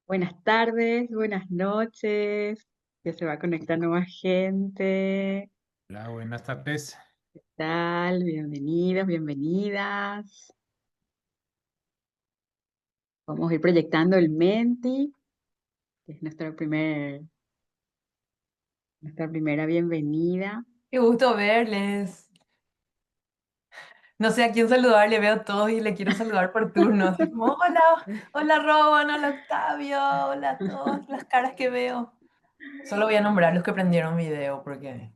Buenas tardes, buenas noches. Ya se va conectando más gente. Hola, buenas tardes. ¿Qué tal? Bienvenidos, bienvenidas. Vamos a ir proyectando el Menti, que es nuestra primera bienvenida. Qué gusto verles. No sé a quién saludar, le veo a todos y le quiero saludar por turno. Así como, hola, hola Roban, hola Octavio, hola a todas las caras que veo. Solo voy a nombrar los que prendieron video porque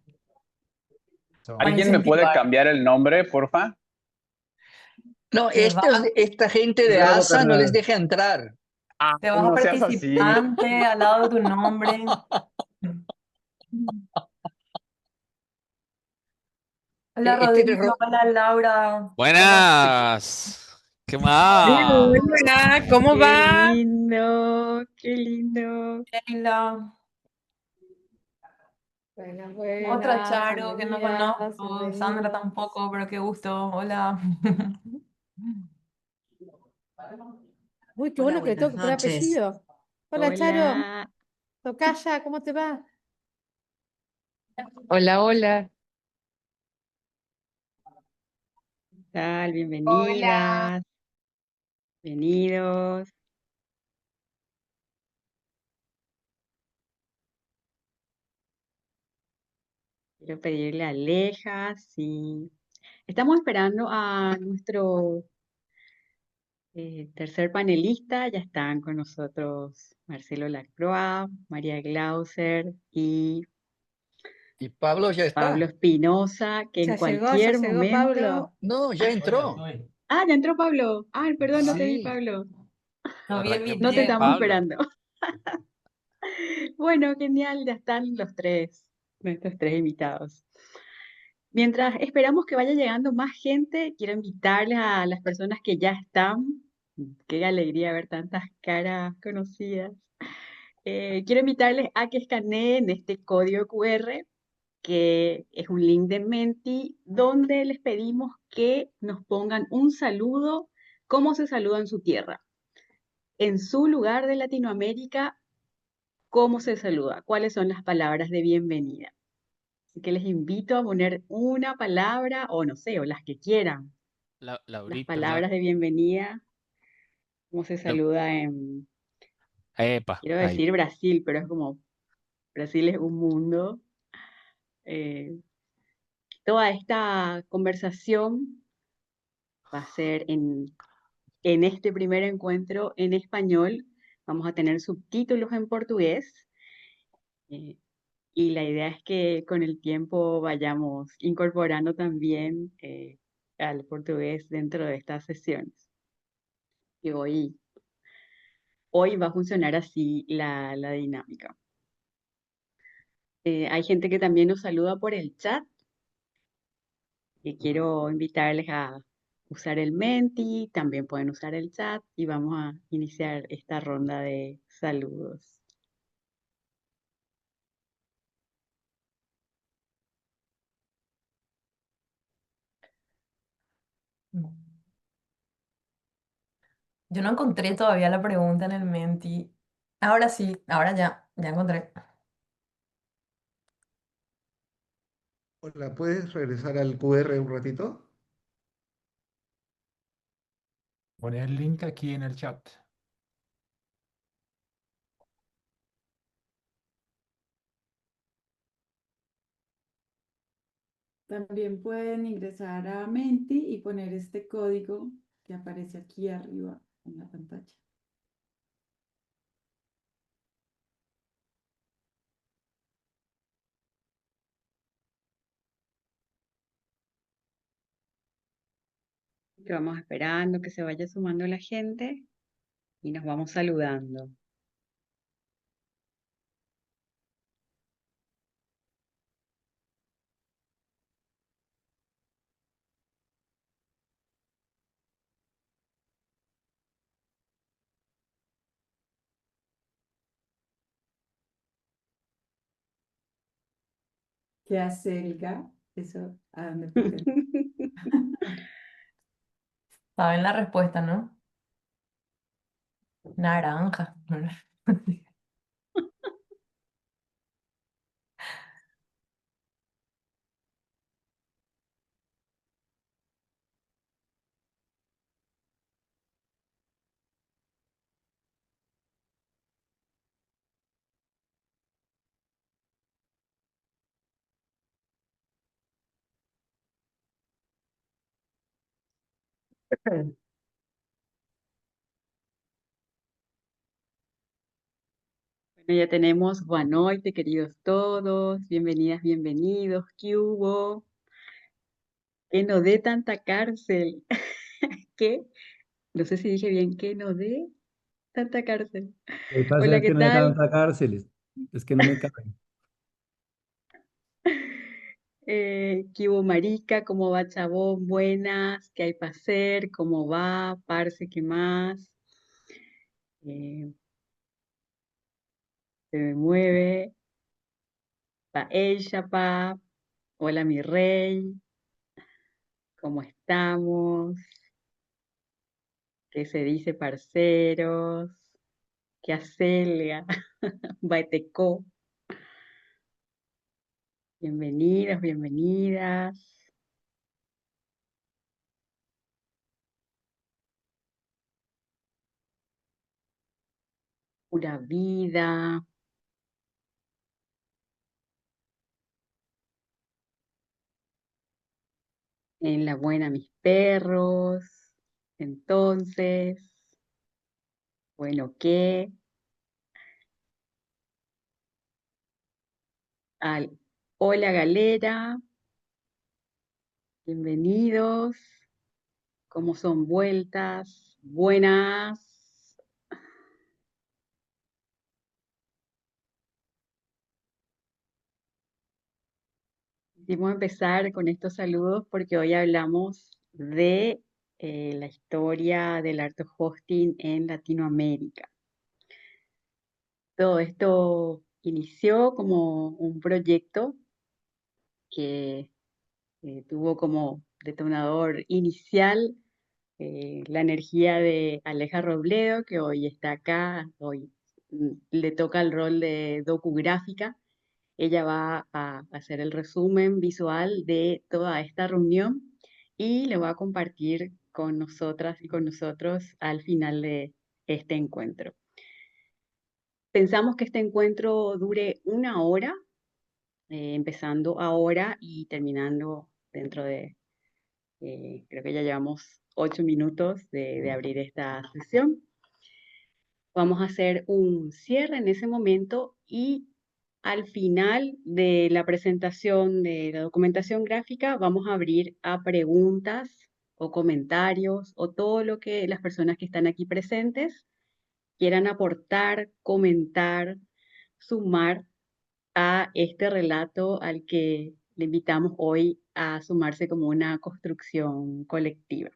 para Son ¿Alguien me puede incentivar. cambiar el nombre, porfa? No, Va, esta gente de Eduardo ASA no les Fernández. deja entrar. Ah, te vas a no seas así. participante al lado de tu nombre. Hola Este de Rodrigo, hola Laura, hola. Buenas. ¿Qué ¡Oh! más? Hola, ¿cómo ¡Qué va? lindo! ¡Qué lindo! Sheila, Buenas, otra buenas, Charo que no bienvenidas, conozco, Sandra bienvenidos. tampoco, pero qué gusto, hola. Uy, qué Hola, bueno que le tengo buenas que poner noches. apellido. Hola, Charo, Hola, tocaya, ¿cómo te va? Hola, hola. ¿qué tal? Hola. Bienvenidas, bienvenidos. Quiero pedirle a Aleja si estamos esperando a nuestro tercer panelista. Ya están con nosotros Marcelo Lacroix, María Glauser y Y Pablo ya Pablo está. Espinosa, que en Ya cualquier llegó momento... Pablo. No, ya entró. Ah, ya entró Pablo. Ah, perdón, no te vi, Sí. Pablo. No vi el No te video. estamos Pablo. esperando. Bueno, genial, ya están los tres, nuestros tres invitados. Mientras esperamos que vaya llegando más gente, quiero invitarles a las personas que ya están. Qué alegría ver tantas caras conocidas. Quiero invitarles a que escaneen este código QR, que es un link de Menti, donde les pedimos que nos pongan un saludo, cómo se saluda en su tierra, en su lugar de Latinoamérica, cómo se saluda, cuáles son las palabras de bienvenida. Así que les invito a poner una palabra, o no sé, o las que quieran, las Perdón. palabras de bienvenida, cómo se No, saluda en, epa, quiero ahí. decir Brasil, pero es como, Brasil es un mundo. Eh, Toda esta conversación va a ser en este primer encuentro en español. Vamos a tener subtítulos en portugués. eh, y la idea es que con el tiempo vayamos incorporando también al portugués dentro de estas sesiones. Y hoy va a funcionar así la dinámica. Hay gente que también nos saluda por el chat, y quiero invitarles a usar el Menti, también pueden usar el chat y vamos a iniciar esta ronda de saludos. Yo no encontré todavía la pregunta en el Menti. Ahora sí, ahora ya encontré. Hola, ¿puedes regresar al QR un ratito? Pone el link aquí en el chat. También pueden ingresar a Menti y poner este código que aparece aquí arriba en la pantalla. Que vamos esperando que se vaya sumando la gente y nos vamos saludando. ¿Qué acelga? Eso, ¿a dónde pertenece? Saben la respuesta, ¿no? Naranja. Bueno, ya tenemos buenas noches, queridos todos. Bienvenidas, bienvenidos. ¿Qué hubo? Que no dé tanta cárcel. ¿Qué? No sé si dije bien, que no dé tanta cárcel. Lo que pasa Hola, es ¿qué que no hay tal? tanta cárcel, es que no me caben. ¿Qué hubo, marica? ¿Cómo va, chabón? Buenas. ¿Qué hay para hacer? ¿Cómo va? Parce, ¿qué más? Eh, se me mueve. Pa ella, pa. Hola, mi rey. ¿Cómo estamos? ¿Qué se dice, parceros? ¿Qué acelga? Baeteco. Bienvenidos, bienvenidas. Pura vida. En la buena, mis perros. Entonces, bueno, ¿qué? Hola, galera. Bienvenidos. ¿Cómo son vueltas? Buenas. Quisimos empezar con estos saludos porque hoy hablamos de la historia del art hosting en Latinoamérica. Todo esto inició como un proyecto que tuvo como detonador inicial la energía de Aleja Robledo, que hoy está acá, hoy le toca el rol de docugráfica. Ella va a hacer el resumen visual de toda esta reunión y lo va a compartir con nosotras y con nosotros al final de este encuentro. Pensamos que este encuentro dure 1 hora, empezando ahora y terminando dentro de, creo que ya llevamos 8 minutos de abrir esta sesión. Vamos a hacer un cierre en ese momento y al final de la presentación de la documentación gráfica vamos a abrir a preguntas o comentarios o todo lo que las personas que están aquí presentes quieran aportar, comentar, sumar a este relato al que le invitamos hoy a sumarse como una construcción colectiva.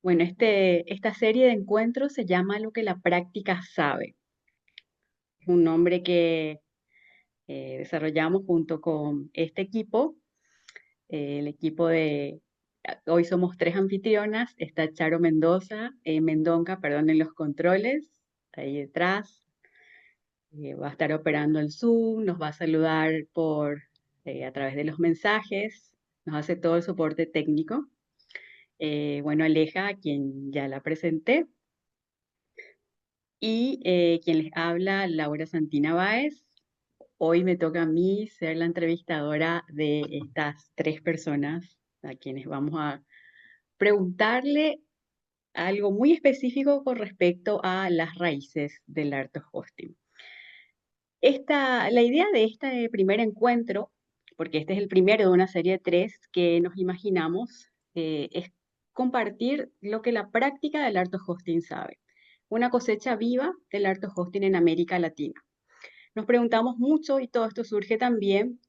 Bueno, esta serie de encuentros se llama Lo que la práctica sabe. Es un nombre que desarrollamos junto con este equipo, el equipo hoy somos 3 anfitrionas, está Charo Mendonca, perdón, en los controles, ahí detrás, va a estar operando el Zoom, nos va a saludar a través de los mensajes, nos hace todo el soporte técnico. Bueno, Aleja, a quien ya la presenté, y quien les habla, Laura Santina Báez. Hoy me toca a mí ser la entrevistadora de estas 3 personas a quienes vamos a preguntarle algo muy específico con respecto a las raíces del art hosting. La idea de este primer encuentro, porque este es el primero de una serie de 3 que nos imaginamos, es compartir lo que la práctica del art hosting sabe. Una cosecha viva del art hosting en América Latina. Nos preguntamos mucho y todo esto surge también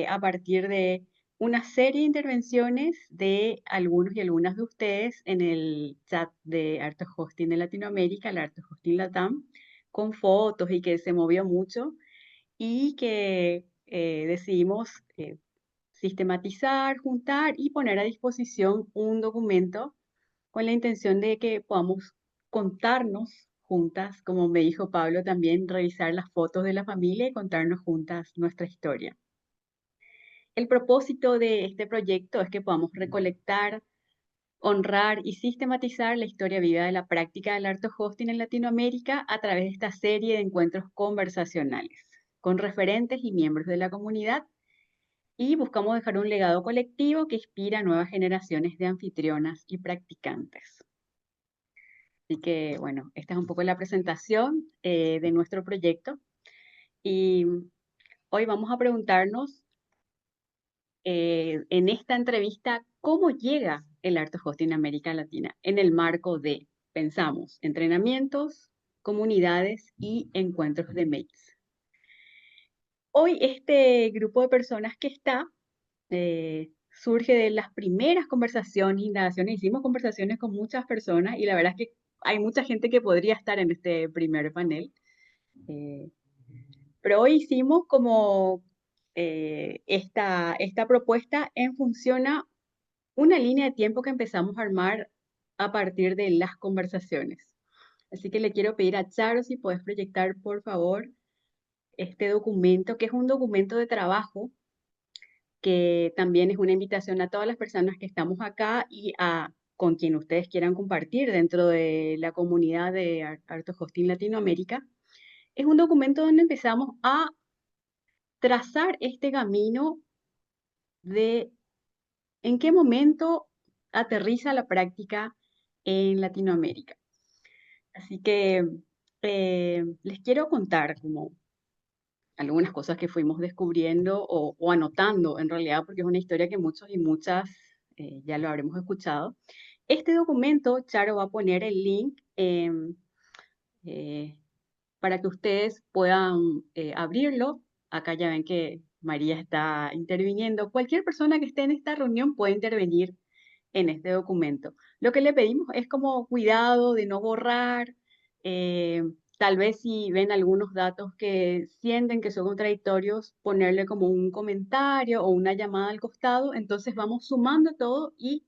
a partir de una serie de intervenciones de algunos y algunas de ustedes en el chat de Art Hosting de Latinoamérica, el Art Hosting Latam, con fotos y que se movió mucho y que decidimos sistematizar, juntar y poner a disposición un documento con la intención de que podamos contarnos juntas, como me dijo Pablo también, revisar las fotos de la familia y contarnos juntas nuestra historia. El propósito de este proyecto es que podamos recolectar, honrar y sistematizar la historia viva de la práctica del art hosting en Latinoamérica a través de esta serie de encuentros conversacionales con referentes y miembros de la comunidad, y buscamos dejar un legado colectivo que inspira a nuevas generaciones de anfitrionas y practicantes. Así que, bueno, esta es un poco la presentación de nuestro proyecto, y hoy vamos a preguntarnos en esta entrevista cómo llega el art hosting a América Latina en el marco de, pensamos, entrenamientos, comunidades y encuentros de mates. Hoy este grupo de personas que está surge de las primeras conversaciones, indagaciones. Hicimos conversaciones con muchas personas y la verdad es que hay mucha gente que podría estar en este primer panel. Pero hoy hicimos como esta propuesta en función a una línea de tiempo que empezamos a armar a partir de las conversaciones. Así que le quiero pedir a Charo si puedes proyectar, por favor, este documento, que es un documento de trabajo, que también es una invitación a todas las personas que estamos acá y con quien ustedes quieran compartir dentro de la comunidad de Art Hosting Latinoamérica. Es un documento donde empezamos a trazar este camino de en qué momento aterriza la práctica en Latinoamérica. Así que les quiero contar como algunas cosas que fuimos descubriendo o anotando en realidad, porque es una historia que muchos y muchas ya lo habremos escuchado. Este documento, Charo va a poner el link para que ustedes puedan abrirlo. Acá ya ven que María está interviniendo. Cualquier persona que esté en esta reunión puede intervenir en este documento. Lo que le pedimos es como cuidado de no borrar, tal vez si ven algunos datos que sienten que son contradictorios, ponerle como un comentario o una llamada al costado. Entonces vamos sumando todo y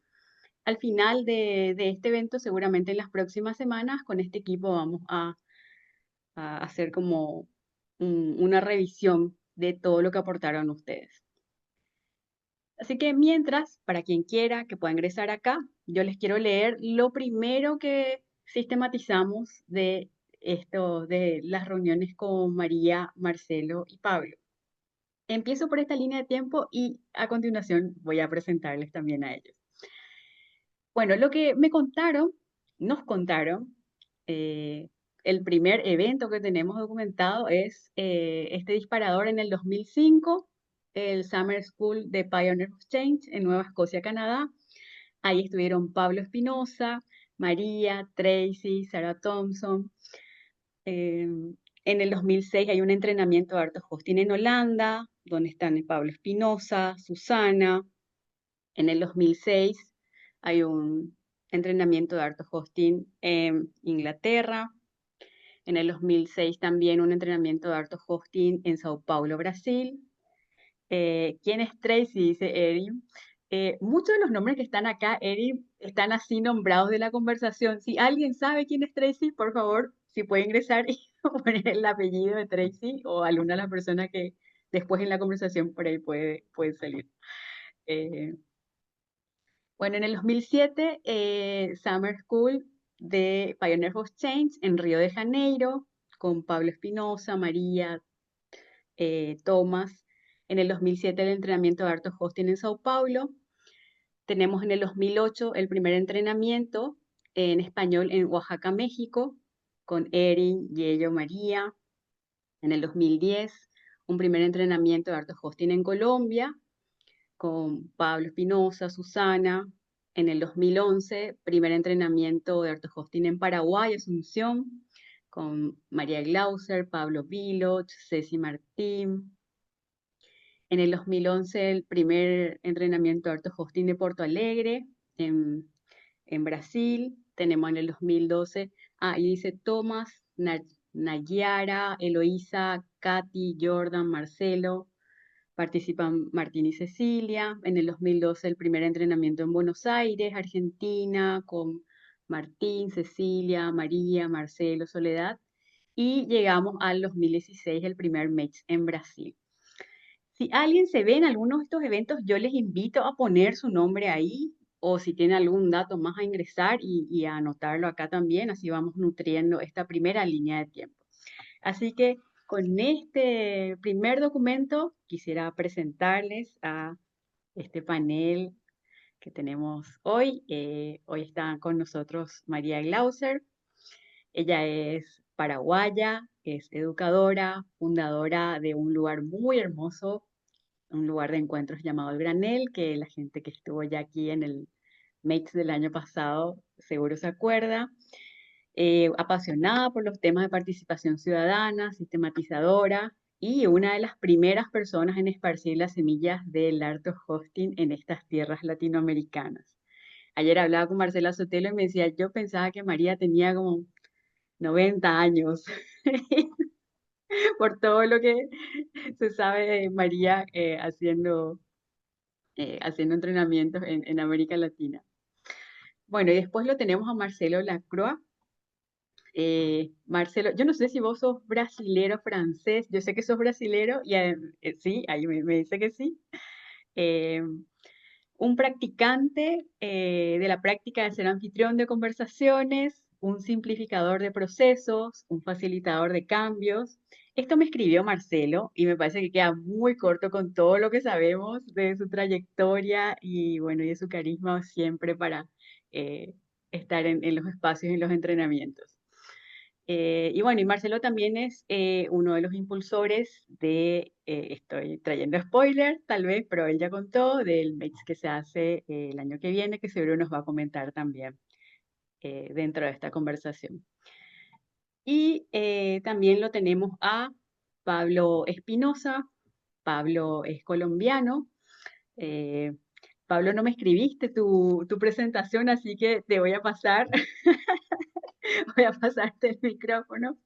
al final de este evento, seguramente en las próximas semanas, con este equipo vamos a hacer como una revisión de todo lo que aportaron ustedes. Así que mientras, para quien quiera que pueda ingresar acá, yo les quiero leer lo primero que sistematizamos de esto, de las reuniones con María, Marcelo y Pablo. Empiezo por esta línea de tiempo y a continuación voy a presentarles también a ellos. Bueno, lo que nos contaron, el primer evento que tenemos documentado es este disparador en el 2005, el Summer School de Pioneer of Change en Nueva Escocia, Canadá. Ahí estuvieron Pablo Espinosa, María, Tracy, Sarah Thompson. En el 2006 hay un entrenamiento de art hosting en Holanda, donde están Pablo Espinosa, Susana. En el 2006 hay un entrenamiento de art hosting en Inglaterra. En el 2006 también un entrenamiento de art hosting en Sao Paulo, Brasil. ¿Quién es Tracy? Dice Erin. Muchos de los nombres que están acá, Erin, están así nombrados de la conversación. Si alguien sabe quién es Tracy, por favor, si puede ingresar y poner el apellido de Tracy o alguna de las personas que después en la conversación por ahí puede salir. Bueno, en el 2007, Summer School de Pioneer of Change en Río de Janeiro, con Pablo Espinosa, María, Tomás. En el 2007 el entrenamiento de art hosting en Sao Paulo. Tenemos en el 2008 el primer entrenamiento en español en Oaxaca, México, con Erin, Yello, María. En el 2010 un primer entrenamiento de art hosting en Colombia, con Pablo Espinosa, Susana. En el 2011, primer entrenamiento de art hosting en Paraguay, Asunción, con María Glauser, Pablo Viloch, Ceci Martín. En el 2011, el primer entrenamiento de art hosting de Porto Alegre, en Brasil. Tenemos en el 2012, ahí dice Tomás, Nayara, Eloísa, Katy, Jordan, Marcelo. Participan Martín y Cecilia. En el 2012 el primer entrenamiento en Buenos Aires, Argentina, con Martín, Cecilia, María, Marcelo, Soledad, y llegamos al 2016, el primer MEX en Brasil. Si alguien se ve en alguno de estos eventos, yo les invito a poner su nombre ahí, o si tiene algún dato más a ingresar y a anotarlo acá también, así vamos nutriendo esta primera línea de tiempo. Así que con este primer documento quisiera presentarles a este panel que tenemos hoy. Hoy está con nosotros María Glauser. Ella es paraguaya, es educadora, fundadora de un lugar muy hermoso, un lugar de encuentros llamado El Granel, que la gente que estuvo ya aquí en el MEX del año pasado seguro se acuerda. Apasionada por los temas de participación ciudadana, sistematizadora y una de las primeras personas en esparcir las semillas del art of hosting en estas tierras latinoamericanas. Ayer hablaba con Marcela Sotelo y me decía, yo pensaba que María tenía como 90 años por todo lo que se sabe de María haciendo entrenamientos en América Latina. Bueno, y después lo tenemos a Marcelo Lacroix. Marcelo, yo no sé si vos sos brasilero francés, yo sé que sos brasilero y sí, ahí me dice que sí. Eh, un practicante de la práctica de ser anfitrión de conversaciones, un simplificador de procesos, un facilitador de cambios. Esto me escribió Marcelo y me parece que queda muy corto con todo lo que sabemos de su trayectoria y bueno, y de su carisma siempre para estar en los espacios, en los entrenamientos. Y bueno, y Marcelo también es uno de los impulsores estoy trayendo spoiler tal vez, pero él ya contó del MEX que se hace el año que viene, que seguro nos va a comentar también dentro de esta conversación. Y también lo tenemos a Pablo Espinosa. Pablo es colombiano. Eh, Pablo, no me escribiste tu presentación, así que te voy a pasar voy a pasarte el micrófono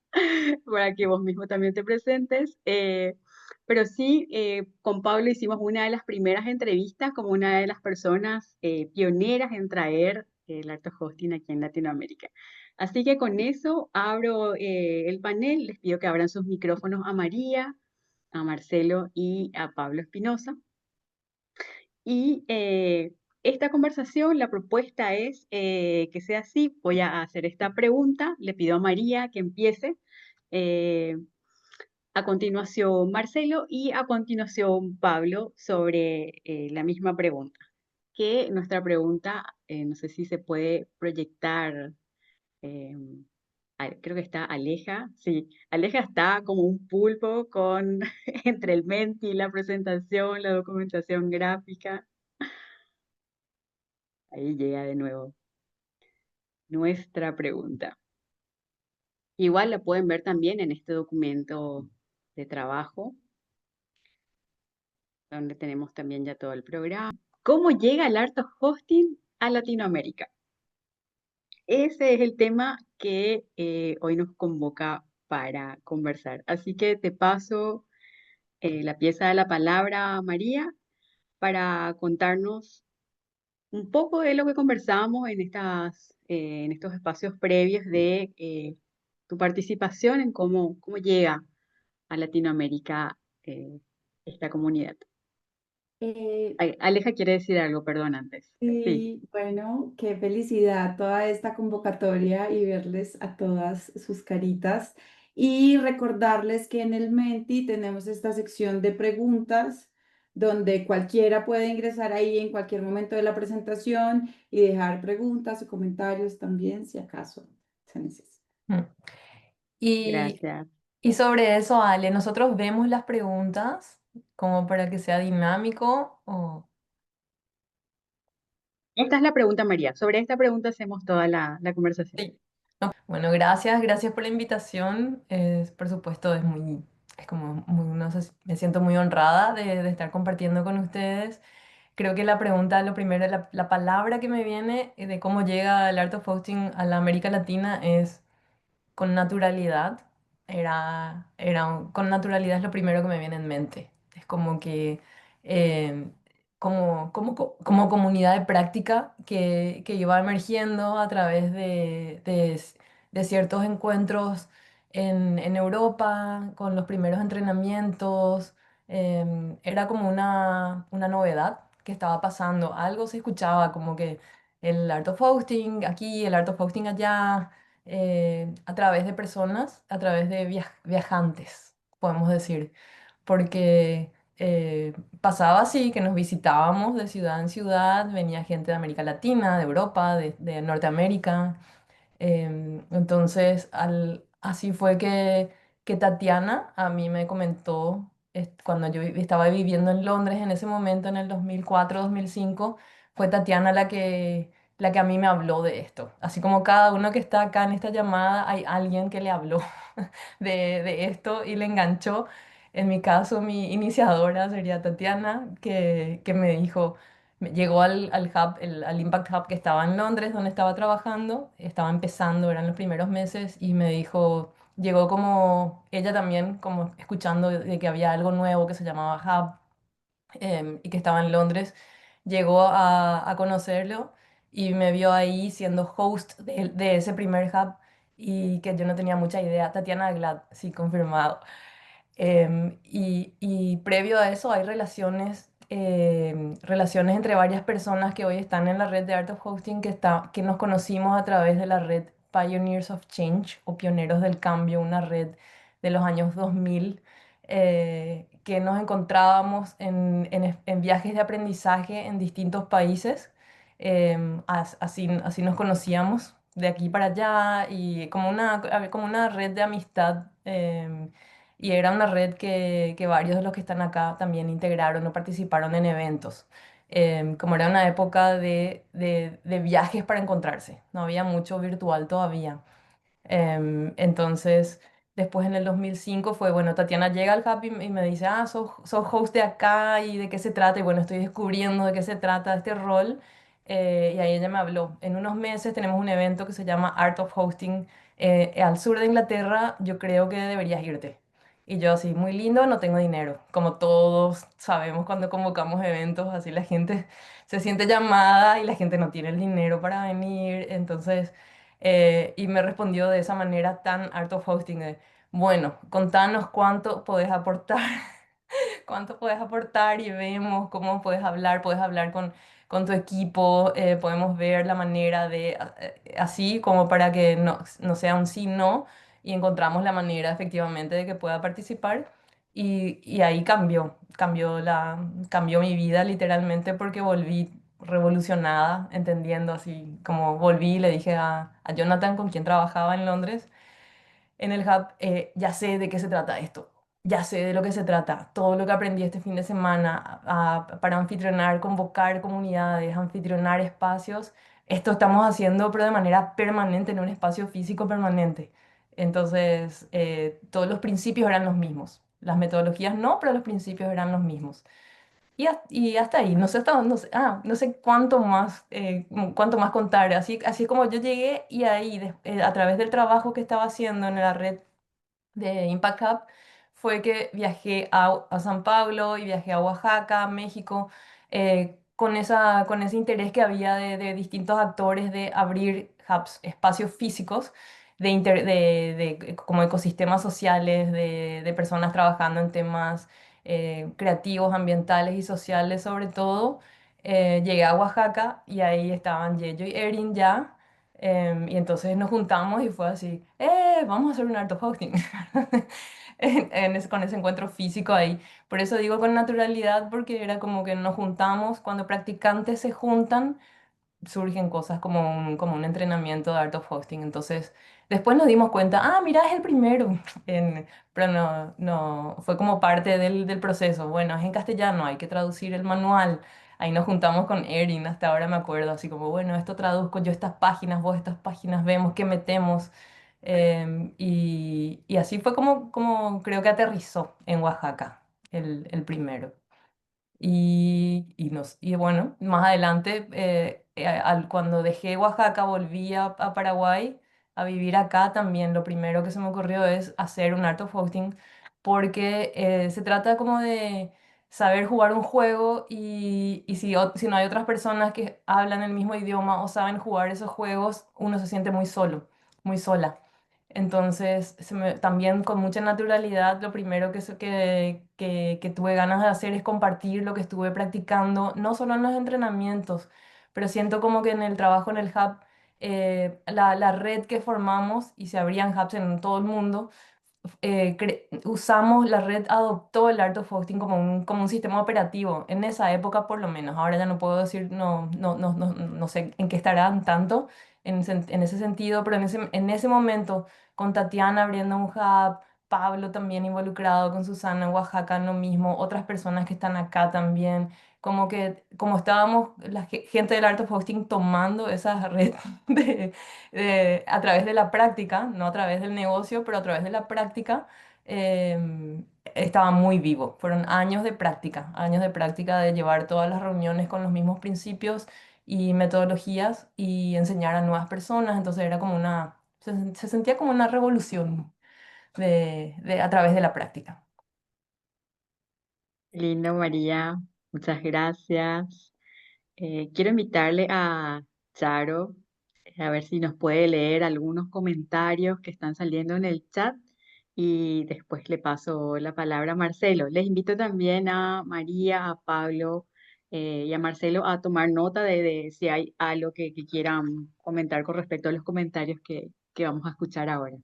para que vos mismo también te presentes. Pero sí, con Pablo hicimos una de las primeras entrevistas como una de las personas pioneras en traer el art of hosting aquí en Latinoamérica. Así que con eso abro el panel, les pido que abran sus micrófonos a María, a Marcelo y a Pablo Espinosa. Y esta conversación, la propuesta es que sea así. Voy a hacer esta pregunta. Le pido a María que empiece. eh, a continuación Marcelo y a continuación Pablo sobre la misma pregunta. Que nuestra pregunta, no sé si se puede proyectar. eh, Creo que está Aleja. Sí, Aleja está como un pulpo con entre el Menti, la presentación, la documentación gráfica. Ahí llega de nuevo nuestra pregunta. Igual la pueden ver también en este documento de trabajo, donde tenemos también ya todo el programa. ¿Cómo llega el art of hosting a Latinoamérica? Ese es el tema que hoy nos convoca para conversar. Así que te paso la pieza de la palabra, María, para contarnos un poco de lo que conversábamos en estos espacios previos de tu participación en cómo llega a Latinoamérica esta comunidad. Aleja quiere decir algo, perdón, antes. Sí, Sí, bueno, qué felicidad toda esta convocatoria y verles a todas sus caritas. Y recordarles que en el Menti tenemos esta sección de preguntas donde cualquiera puede ingresar ahí en cualquier momento de la presentación y dejar preguntas o comentarios también, si acaso se necesita. Mm. Y, gracias. y sobre eso, Ale, nosotros vemos las preguntas como para que sea dinámico o... Esta es la pregunta, María. Sobre esta pregunta hacemos toda la conversación. Sí. No, bueno, gracias por la invitación. Por supuesto, es como muy, no sé, me siento muy honrada de estar compartiendo con ustedes. Creo que la pregunta, lo primero, la palabra que me viene de cómo llega el Art of Hosting a la América Latina es con naturalidad. Con naturalidad es lo primero que me viene en mente. Es como que eh, como comunidad de práctica que iba emergiendo a través de ciertos encuentros en Europa, con los primeros entrenamientos. Era como una novedad que estaba pasando. Algo se escuchaba como que el art of hosting aquí, el art of hosting allá, a través de personas, a través de viajantes, podemos decir, porque pasaba así, que nos visitábamos de ciudad en ciudad, venía gente de América Latina, de Europa, de Norteamérica. Entonces, así fue que Tatiana a mí me comentó, cuando yo estaba viviendo en Londres en ese momento, en el 2004-2005, fue Tatiana la que a mí me habló de esto. Así como cada uno que está acá en esta llamada, hay alguien que le habló de esto y le enganchó. En mi caso, mi iniciadora sería Tatiana, que me dijo, llegó al hub, al Impact Hub que estaba en Londres, donde estaba trabajando, estaba empezando, eran los primeros meses, y me dijo, llegó como ella también, como escuchando de que había algo nuevo que se llamaba Hub, y que estaba en Londres, llegó a conocerlo y me vio ahí siendo host de ese primer hub y que yo no tenía mucha idea. Tatiana Glad, sí, confirmado. Y previo a eso hay relaciones entre varias personas que hoy están en la red de Art of Hosting que nos conocimos a través de la red Pioneers of Change o Pioneros del Cambio, una red de los años 2000, que nos encontrábamos en viajes de aprendizaje en distintos países. Así nos conocíamos de aquí para allá y como una red de amistad. Y era una red que varios de los que están acá también integraron o participaron en eventos. Como era una época de viajes para encontrarse, no había mucho virtual todavía. Entonces, después en el 2005 fue, bueno, Tatiana llega al Hub y me dice, sos host de acá y de qué se trata. Y bueno, estoy descubriendo de qué se trata este rol. Y ahí ella me habló. En unos meses tenemos un evento que se llama Art of Hosting al sur de Inglaterra. Yo creo que deberías irte. Y yo así, muy lindo, no tengo dinero. Como todos sabemos cuando convocamos eventos, así la gente se siente llamada y la gente no tiene el dinero para venir. Entonces... y me respondió de esa manera tan art of hosting de, bueno, contanos cuánto podés aportar, cuánto puedes aportar y vemos cómo puedes hablar con tu equipo, podemos ver la manera de, así como para que no sea un sí, no, y encontramos la manera efectivamente de que pueda participar. Y ahí cambió mi vida literalmente porque volví revolucionada, entendiendo así, como volví y le dije a Jonathan, con quien trabajaba en Londres, en el hub, ya sé de qué se trata esto, ya sé de lo que se trata, todo lo que aprendí este fin de semana para anfitrionar, convocar comunidades, anfitrionar espacios, esto estamos haciendo pero de manera permanente, en un espacio físico permanente. Entonces, todos los principios eran los mismos. Las metodologías no, pero los principios eran los mismos. Y hasta ahí, no sé hasta dónde, no sé cuánto más contar. Así es como yo llegué y ahí, a través del trabajo que estaba haciendo en la red de Impact Hub, fue que viajé a San Pablo y viajé a Oaxaca, México, con ese interés que había de distintos actores de abrir hubs, espacios físicos. Como ecosistemas sociales, de personas trabajando en temas creativos, ambientales y sociales sobre todo. Llegué a Oaxaca y ahí estaban Yeyo y Erin ya. Y entonces nos juntamos y fue así, vamos a hacer un art of hosting con ese encuentro físico ahí. Por eso digo con naturalidad, porque era como que nos juntamos, cuando practicantes se juntan, surgen cosas como un entrenamiento de Art of Hosting. Entonces, después nos dimos cuenta, mira, es el primero. Pero no, fue como parte del proceso. Bueno, es en castellano, hay que traducir el manual. Ahí nos juntamos con Erin, hasta ahora me acuerdo, así como, bueno, esto traduzco yo estas páginas, vos estas páginas, vemos qué metemos. Y así fue como creo que aterrizó en Oaxaca, el primero. Y bueno, más adelante, cuando dejé Oaxaca, volví a Paraguay a vivir acá también. Lo primero que se me ocurrió es hacer un art of hosting porque se trata como de saber jugar un juego y si no hay otras personas que hablan el mismo idioma o saben jugar esos juegos, uno se siente muy solo, muy sola. Entonces, también con mucha naturalidad, lo primero que tuve ganas de hacer es compartir lo que estuve practicando, no solo en los entrenamientos, pero siento como que en el trabajo en el hub, la red que formamos, y se abrían hubs en todo el mundo, usamos, la red adoptó el Art of Hosting como un sistema operativo, en esa época por lo menos. Ahora ya no puedo decir, no sé en qué estarán tanto en ese sentido, pero en ese momento, con Tatiana abriendo un hub, Pablo también involucrado, con Susana en Oaxaca, lo mismo, otras personas que están acá también. Como estábamos, gente del Art of Hosting tomando esa red a través de la práctica, no a través del negocio, pero a través de la práctica, estaba muy vivo. Fueron años de práctica de llevar todas las reuniones con los mismos principios y metodologías y enseñar a nuevas personas. Entonces era como se sentía como una revolución a través de la práctica. Lindo, María. Muchas gracias. Quiero invitarle a Charo a ver si nos puede leer algunos comentarios que están saliendo en el chat y después le paso la palabra a Marcelo. Les invito también a María, a Pablo y a Marcelo a tomar nota de si hay algo que quieran comentar con respecto a los comentarios que vamos a escuchar ahora.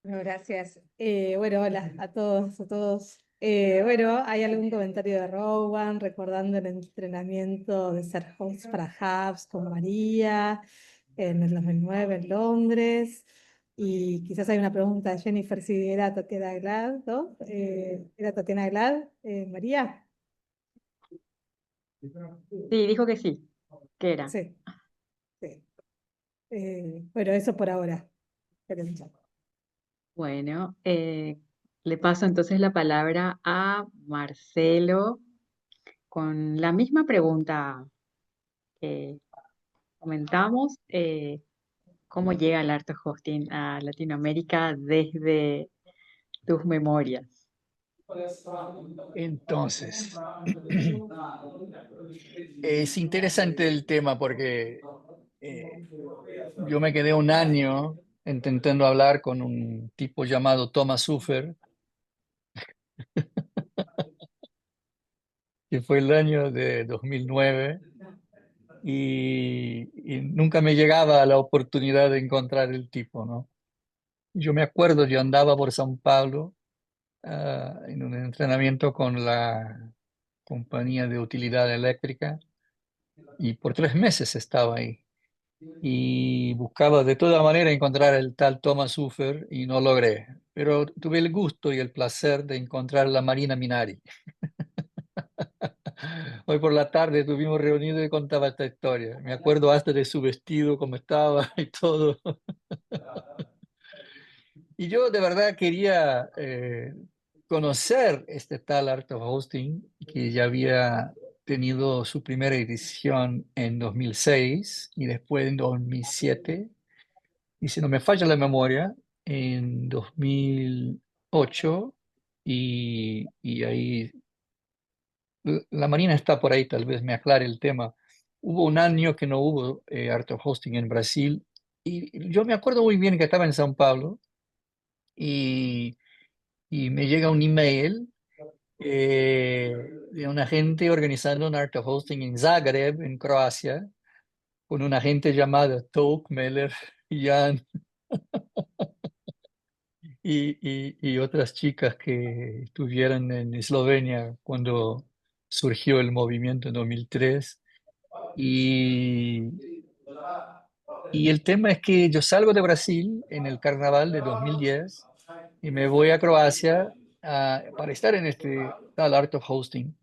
Bueno, gracias. Bueno, hola a todos, a todos. Bueno, ¿hay algún comentario de Rowan recordando el entrenamiento de ser host para Hubs con María en el 2009 en Londres? Y quizás hay una pregunta de Jennifer si era Tatiana Glad, ¿no? ¿Era Tatiana Glad, María? Sí, dijo que sí, que era. Sí, sí. Bueno, eso por ahora. Bueno, le paso entonces la palabra a Marcelo con la misma pregunta que comentamos. ¿Cómo llega el art hosting a Latinoamérica desde tus memorias? Entonces, es interesante el tema porque yo me quedé un año intentando hablar con un tipo llamado Thomas Ufer, que fue el año de 2009, y nunca me llegaba la oportunidad de encontrar el tipo, ¿no? Yo me acuerdo, yo andaba por São Paulo en un entrenamiento con la compañía de utilidad eléctrica y por 3 meses estaba ahí. Y buscaba de toda manera encontrar el tal Thomas Ufer y no logré. Pero tuve el gusto y el placer de encontrar a la Marina Minari. Hoy por la tarde estuvimos reunidos y contaba esta historia. Me acuerdo hasta de su vestido, cómo estaba y todo. Y yo de verdad quería conocer este tal Art of Hosting, que ya había tenido su primera edición en 2006 y después en 2007. Y si no me falla la memoria, en 2008, y ahí la Marina está por ahí, tal vez me aclare el tema. Hubo un año que no hubo Art of Hosting en Brasil, y yo me acuerdo muy bien que estaba en São Paulo, y, y me llega un email de una gente organizando un Art of Hosting en Zagreb, en Croacia, con una gente llamada Touk, Meller, Jan y otras chicas que estuvieron en Eslovenia cuando surgió el movimiento en 2003. Y, y el tema es que yo salgo de Brasil en el carnaval de 2010 y me voy a Croacia para estar en este tal Art of Hosting.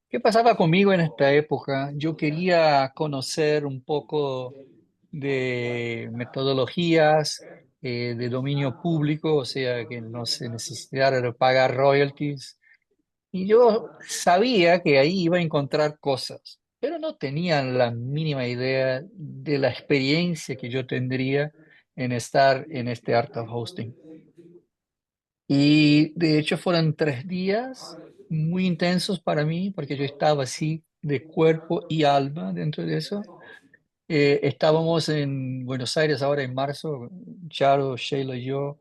¿Qué pasaba conmigo en esta época? Yo quería conocer un poco de metodologías de dominio público, o sea, que no se necesitara de pagar royalties. Y yo sabía que ahí iba a encontrar cosas, pero no tenía la mínima idea de la experiencia que yo tendría en estar en este Art of Hosting. Y de hecho fueron 3 días muy intensos para mí, porque yo estaba así de cuerpo y alma dentro de eso. Estábamos en Buenos Aires ahora en marzo, Charo, Sheila y yo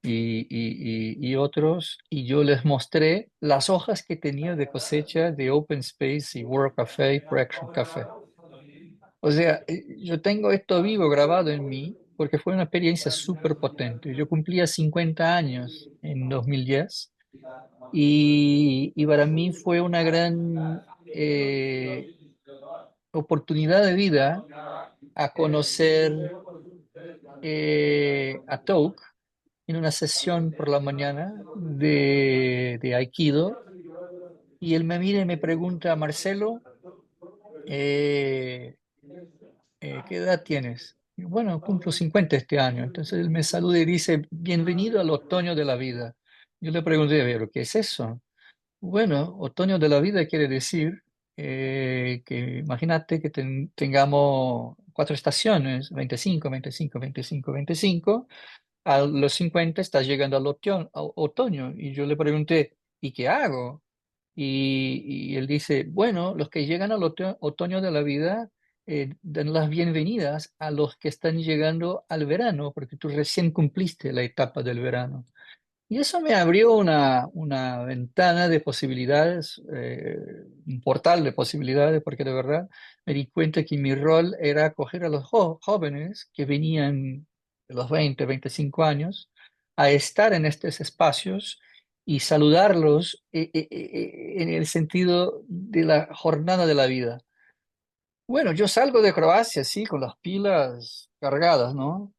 y otros, y yo les mostré las hojas que tenía de cosecha de Open Space y World Café y Proaction Café. O sea, yo tengo esto vivo grabado en mí porque fue una experiencia súper potente. Yo cumplía 50 años en 2010 y para mí fue una gran oportunidad de vida a conocer a Touk en una sesión por la mañana de Aikido, y él me mira y me pregunta: Marcelo, ¿qué edad tienes? Y bueno, cumplo 50 este año. Entonces él me saluda y dice: bienvenido al otoño de la vida. Yo le pregunté: ¿pero qué es eso? Bueno, otoño de la vida quiere decir que imagínate que tengamos 4 estaciones: 25, 25, 25, 25. A los 50 estás llegando al otoño. Y yo le pregunté: ¿y qué hago? Y él dice: bueno, los que llegan al otoño de la vida dan las bienvenidas a los que están llegando al verano, porque tú recién cumpliste la etapa del verano. Y eso me abrió una ventana de posibilidades, un portal de posibilidades, porque de verdad me di cuenta que mi rol era acoger a los jóvenes que venían de los 20, 25 años a estar en estos espacios y saludarlos en el sentido de la jornada de la vida. Bueno, yo salgo de Croacia, sí, con las pilas cargadas, ¿no?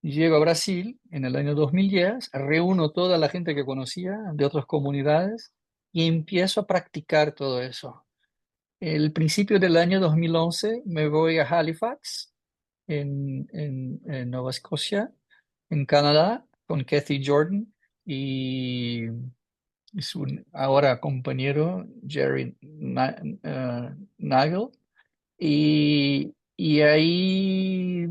Llego a Brasil en el año 2010, reúno toda la gente que conocía de otras comunidades y empiezo a practicar todo eso. El principio del año 2011 me voy a Halifax, en Nueva Escocia, en Canadá, con Kathy Jordan y su ahora compañero Jerry Nagel. Y ahí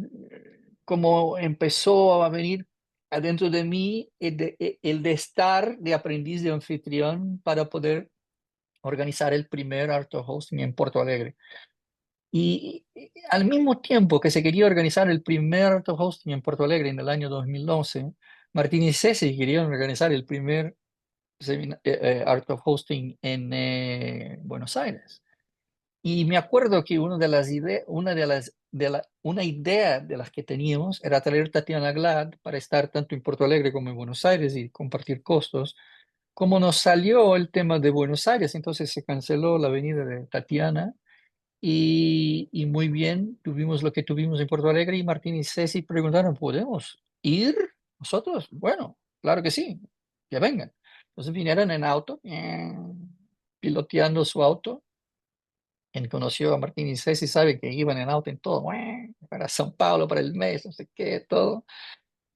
como empezó a venir adentro de mí el de estar de aprendiz de anfitrión para poder organizar el primer Art of Hosting en Porto Alegre. Y al mismo tiempo que se quería organizar el primer Art of Hosting en Porto Alegre en el año 2011, Martín y Ceci querían organizar el primer Art of Hosting en Buenos Aires. Y me acuerdo que una idea de las que teníamos era traer a Tatiana Glad para estar tanto en Porto Alegre como en Buenos Aires y compartir costos. Como nos salió el tema de Buenos Aires, entonces se canceló la venida de Tatiana y muy bien, tuvimos lo que tuvimos en Porto Alegre y Martín y Ceci preguntaron: ¿podemos ir nosotros? Bueno, claro que sí, que vengan. Entonces vinieron en auto, piloteando su auto. Quien conoció a Martín y Ceci sabe que iban en auto en todo, para São Paulo, para el mes, no sé qué, todo.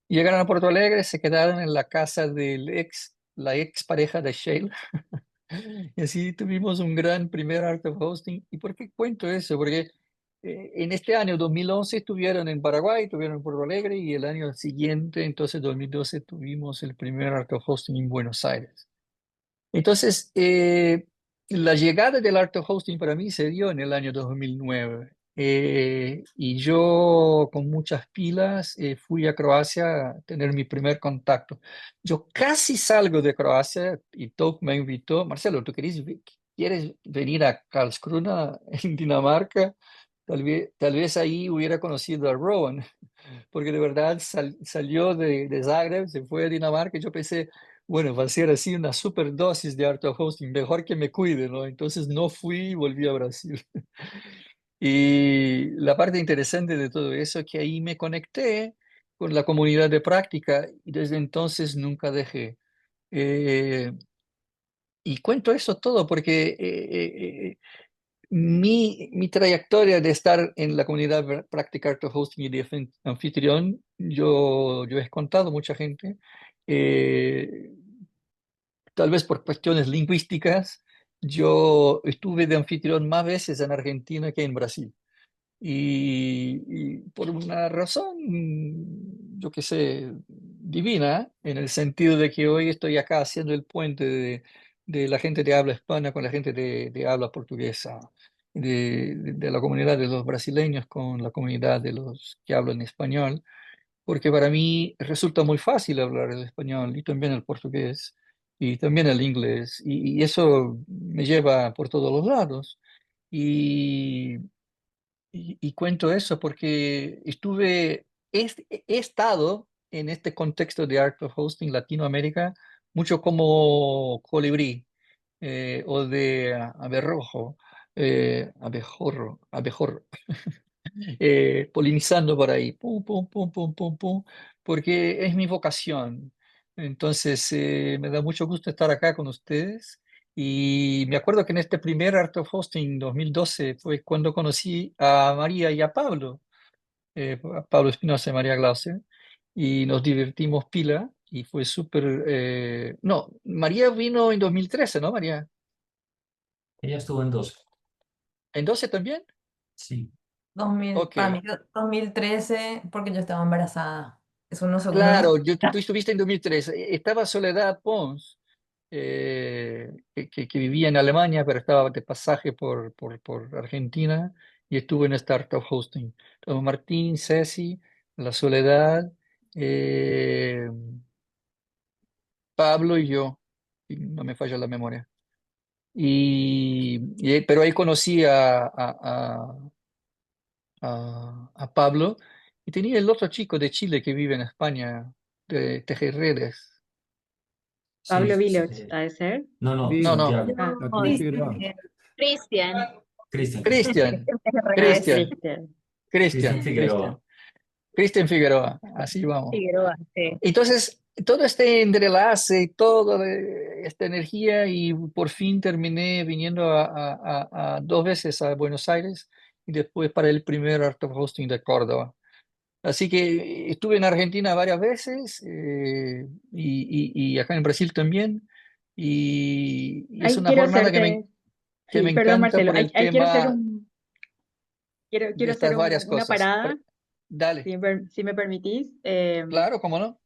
Y llegaron a Porto Alegre, se quedaron en la casa la ex pareja de Sheila. Y así tuvimos un gran primer Art of Hosting. ¿Y por qué cuento eso? Porque en este año 2011 estuvieron en Paraguay, estuvieron en Porto Alegre, y el año siguiente, entonces 2012, tuvimos el primer Art of Hosting en Buenos Aires. Entonces, la llegada del Art of Hosting para mí se dio en el año 2009. Y yo, con muchas pilas, fui a Croacia a tener mi primer contacto. Yo casi salgo de Croacia y Toc me invitó: Marcelo, ¿quieres venir a Karlskrona, en Dinamarca? Tal vez ahí hubiera conocido a Rowan, porque de verdad salió de Zagreb, se fue a Dinamarca, y yo pensé: bueno, va a ser así una super dosis de Art of Hosting, mejor que me cuide, ¿no? Entonces no fui y volví a Brasil. Y la parte interesante de todo eso es que ahí me conecté con la comunidad de práctica y desde entonces nunca dejé. Eh, y cuento eso todo porque mi trayectoria de estar en la comunidad práctica Art of Hosting y de anfitrión, yo he contado mucha gente. eh, Tal vez por cuestiones lingüísticas, yo estuve de anfitrión más veces en Argentina que en Brasil. Y por una razón, yo qué sé, divina, en el sentido de que hoy estoy acá haciendo el puente de la gente de habla hispana con la gente de habla portuguesa, de la comunidad de los brasileños con la comunidad de los que hablan español, porque para mí resulta muy fácil hablar el español y también el portugués y también el inglés, y eso me lleva por todos los lados. Y, y cuento eso porque he estado en este contexto de Art of Hosting Latinoamérica mucho como colibrí, o de aberrojo, abejorro, polinizando por ahí, pum, pum, pum, pum, pum, pum, porque es mi vocación. Entonces, me da mucho gusto estar acá con ustedes. Y me acuerdo que en este primer Art of Hosting 2012 fue cuando conocí a María y a Pablo, a Pablo Espinosa y María Glauser, y nos divertimos pila y fue súper... no, María vino en 2013, ¿no, María? Ella estuvo en 12. ¿En 12 también? Sí. 2000, Ok. para mí 2013, porque yo estaba embarazada. Es unos segundos. Claro, tú estuviste en 2003. Estaba Soledad Pons, que vivía en Alemania, pero estaba de pasaje por Argentina y estuvo en Startup Hosting. Entonces, Martín, Ceci, la Soledad, eh, Pablo y yo, y no me falla la memoria. Pero ahí conocí a Pablo, y tenía el otro chico de Chile que vive en España, de Tejerredes. Sí, Pablo Viloch, ha de ser. no, No, no, Santiago. Ah, Arturo Figueroa. Cristian. Cristian. Cristian, ah, Cristian, Cristian. Cristian Figueroa. Cristian Figueroa, así vamos. Figueroa, sí. Entonces, todo este entrelace y toda esta energía, y por fin terminé viniendo a 2 veces a Buenos Aires y después para el primer Art of Hosting de Córdoba. Así que estuve en Argentina varias veces, y acá en Brasil también, y es Ahí una quiero jornada hacerte, que sí, me perdón encanta Marcelo, por ahí, el ahí quiero hacer tema quiero de estas hacer varias una cosas. parada, Dale, si me permitís. claro, ¿cómo no?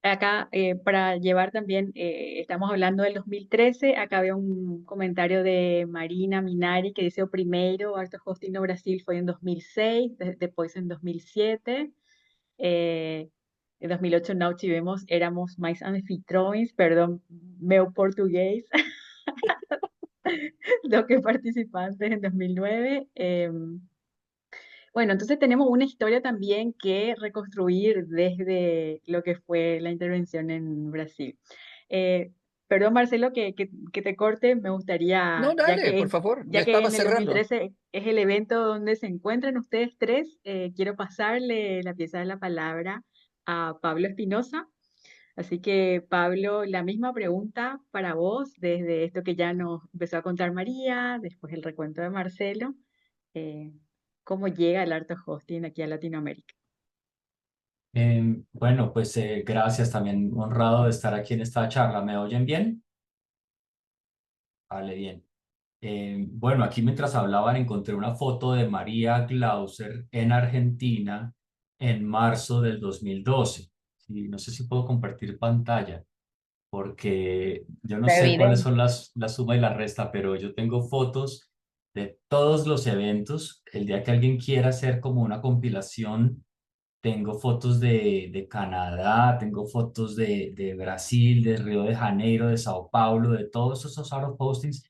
Acá, para llevar también, estamos hablando del 2013, acá veo un comentario de Marina Minari que dice: o primeiro Art of Hosting no Brasil fue en 2006, después en 2007, en 2008 não tivemos, éramos mais anfitriões, perdón, meu portugués, los que participantes en 2009. Bueno, entonces tenemos una historia también que reconstruir desde lo que fue la intervención en Brasil. Eh, Perdón, Marcelo, que te corte, me gustaría, No, dale, por favor, ya ya que estaba en el cerrando. 2013 es el evento donde se encuentran ustedes tres, quiero pasarle la pieza de la palabra a Pablo Espinosa. Así que, Pablo, la misma pregunta para vos, desde esto que ya nos empezó a contar María, después el recuento de Marcelo. eh, ¿Cómo llega el Art of Hosting aquí a Latinoamérica? Bueno, pues gracias, también honrado de estar aquí en esta charla. ¿Me oyen bien? Vale, bien. Bueno, aquí mientras hablaban encontré una foto de María Glauser en Argentina en marzo del 2012. Sí, no sé si puedo compartir pantalla, porque yo no Está sé cuáles evidente. son la suma y la resta, pero yo tengo fotos de todos los eventos. El día que alguien quiera hacer como una compilación, tengo fotos de Canadá, tengo fotos de Brasil, de Río de Janeiro, de Sao Paulo, de todos esos out of postings.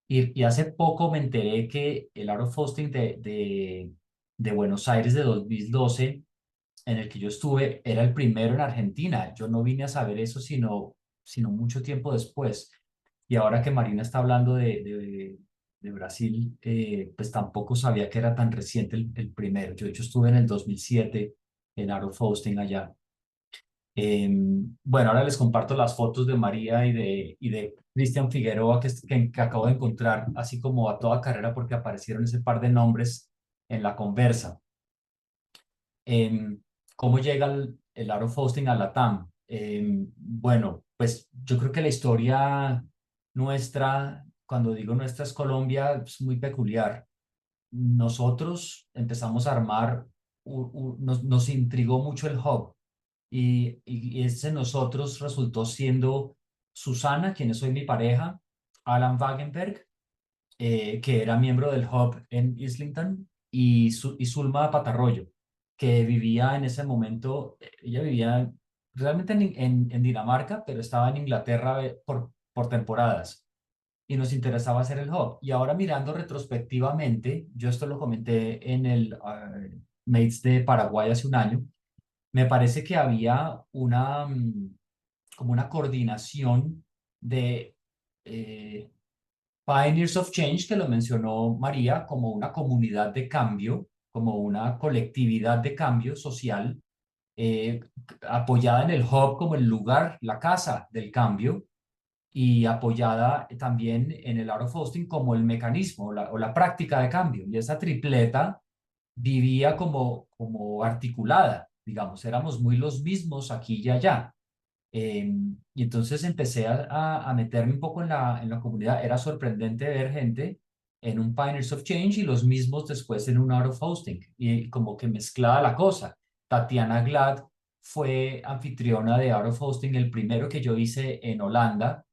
Y hace poco me enteré que el out of hosting de Buenos Aires de 2012, en el que yo estuve, era el primero en Argentina. Yo no vine a saber eso sino mucho tiempo después. Y ahora que Marina está hablando de Brasil, pues tampoco sabía que era tan reciente el primero. Yo de hecho estuve en el 2007 en Out of Hosting allá. Bueno, ahora les comparto las fotos de María y de Cristian Figueroa que acabo de encontrar, así como a toda carrera, porque aparecieron ese par de nombres en la conversa. Em, ¿Cómo llega el Out of Hosting a Latam? Bueno, pues yo creo que la historia nuestra, cuando digo nuestra, es Colombia, es muy peculiar. Nosotros empezamos a armar, nos intrigó mucho el hub. y ese nosotros resultó siendo Susana, quien es hoy mi pareja, Alan Wagenberg, que era miembro del Hub en Islington, y Zulma Patarroyo, que vivía en ese momento, ella vivía realmente en Dinamarca, pero estaba en Inglaterra por temporadas y nos interesaba hacer el hub. Y ahora mirando retrospectivamente, yo esto lo comenté en el Mates de Paraguay hace un año, me parece que había como una coordinación de Pioneers of Change, que lo mencionó María, como una comunidad de cambio, como una colectividad de cambio social, eh, apoyada en el hub como el lugar, la casa del cambio, y apoyada también en el Art of Hosting como el mecanismo o la práctica de cambio. Y esa tripleta vivía como articulada, digamos, éramos muy los mismos aquí y allá. Y entonces empecé a meterme un poco en la comunidad. Era sorprendente ver gente en un Pioneers of Change y los mismos después en un Art of Hosting. Y como que mezclaba la cosa. Tatiana Glad fue anfitriona de Art of Hosting, el primero que yo hice en Holanda,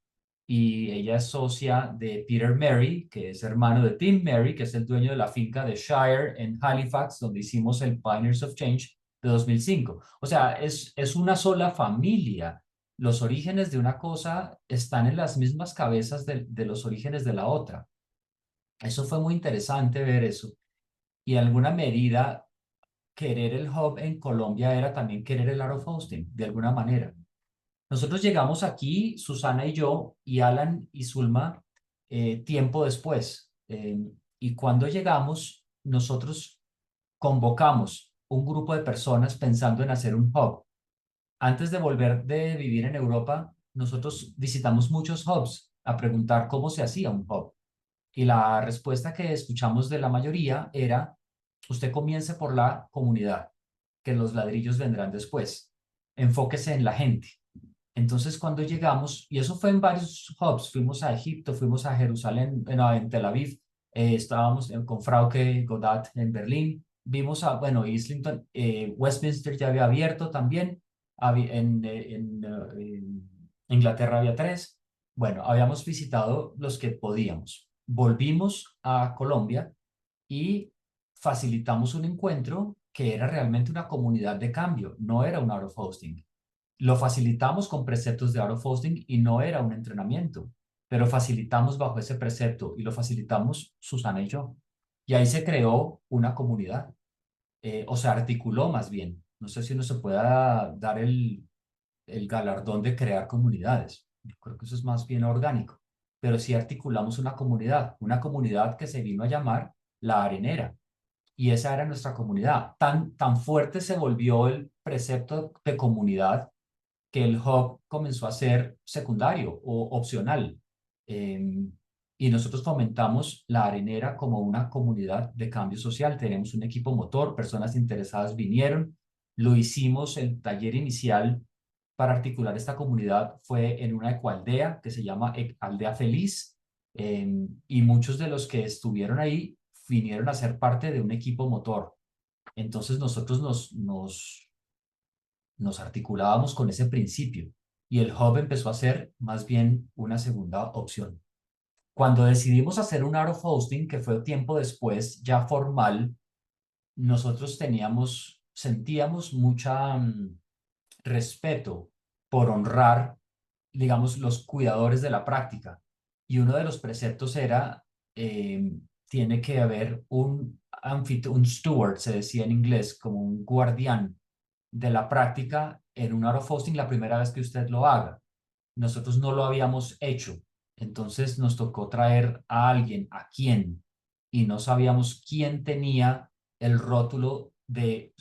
y ella es socia de Peter Mary, que es hermano de Tim Mary, que es el dueño de la finca de Shire en Halifax, donde hicimos el Pioneers of Change de 2005. O sea, es una sola familia. Los orígenes de una cosa están en las mismas cabezas de los orígenes de la otra. Eso fue muy interesante ver eso. Y en alguna medida, querer el hub en Colombia era también querer el Art of Hosting, de alguna manera. Nosotros llegamos aquí, Susana y yo, y Alan y Zulma, tiempo después. Y cuando llegamos, nosotros convocamos un grupo de personas pensando en hacer un hub. Antes de volver de vivir en Europa, nosotros visitamos muchos hubs a preguntar cómo se hacía un hub. Y la respuesta que escuchamos de la mayoría era: usted comience por la comunidad, que los ladrillos vendrán después. Enfóquese en la gente. Entonces, cuando llegamos, y eso fue en varios hubs, fuimos a Egipto, fuimos a Jerusalén, en Tel Aviv, estábamos con Frauke Godard en Berlín, vimos bueno, Islington, Westminster ya había abierto también, en Inglaterra había 3. Bueno, habíamos visitado los que podíamos. Volvimos a Colombia y facilitamos un encuentro que era realmente una comunidad de cambio, no era un out of hosting. Lo facilitamos con preceptos de Art of Hosting y no era un entrenamiento, pero facilitamos bajo ese precepto y lo facilitamos Susana y yo. Y ahí se creó una comunidad, o se articuló más bien. No sé si uno se pueda dar el galardón de crear comunidades. Yo creo que eso es más bien orgánico, pero sí articulamos una comunidad que se vino a llamar La Arenera. Y esa era nuestra comunidad. Tan fuerte se volvió el precepto de comunidad que el hub comenzó a ser secundario o opcional. Y nosotros fomentamos la Arenera como una comunidad de cambio social. Tenemos un equipo motor, personas interesadas vinieron, lo hicimos. El taller inicial para articular esta comunidad fue en una ecoaldea que se llama Aldea Feliz, y muchos de los que estuvieron ahí vinieron a ser parte de un equipo motor. Entonces nosotros nos articulábamos con ese principio y el hub empezó a ser más bien una segunda opción. Cuando decidimos hacer un Art of Hosting, que fue tiempo después, ya formal, nosotros sentíamos mucha respeto por honrar, digamos, los cuidadores de la práctica. Y uno de los preceptos era, tiene que haber un steward, se decía en inglés, como un guardián de la práctica en un Art of Hosting la primera vez que usted lo haga. Nosotros no lo habíamos hecho, entonces nos tocó traer a alguien, ¿a quién? Y no sabíamos quién tenía el rótulo de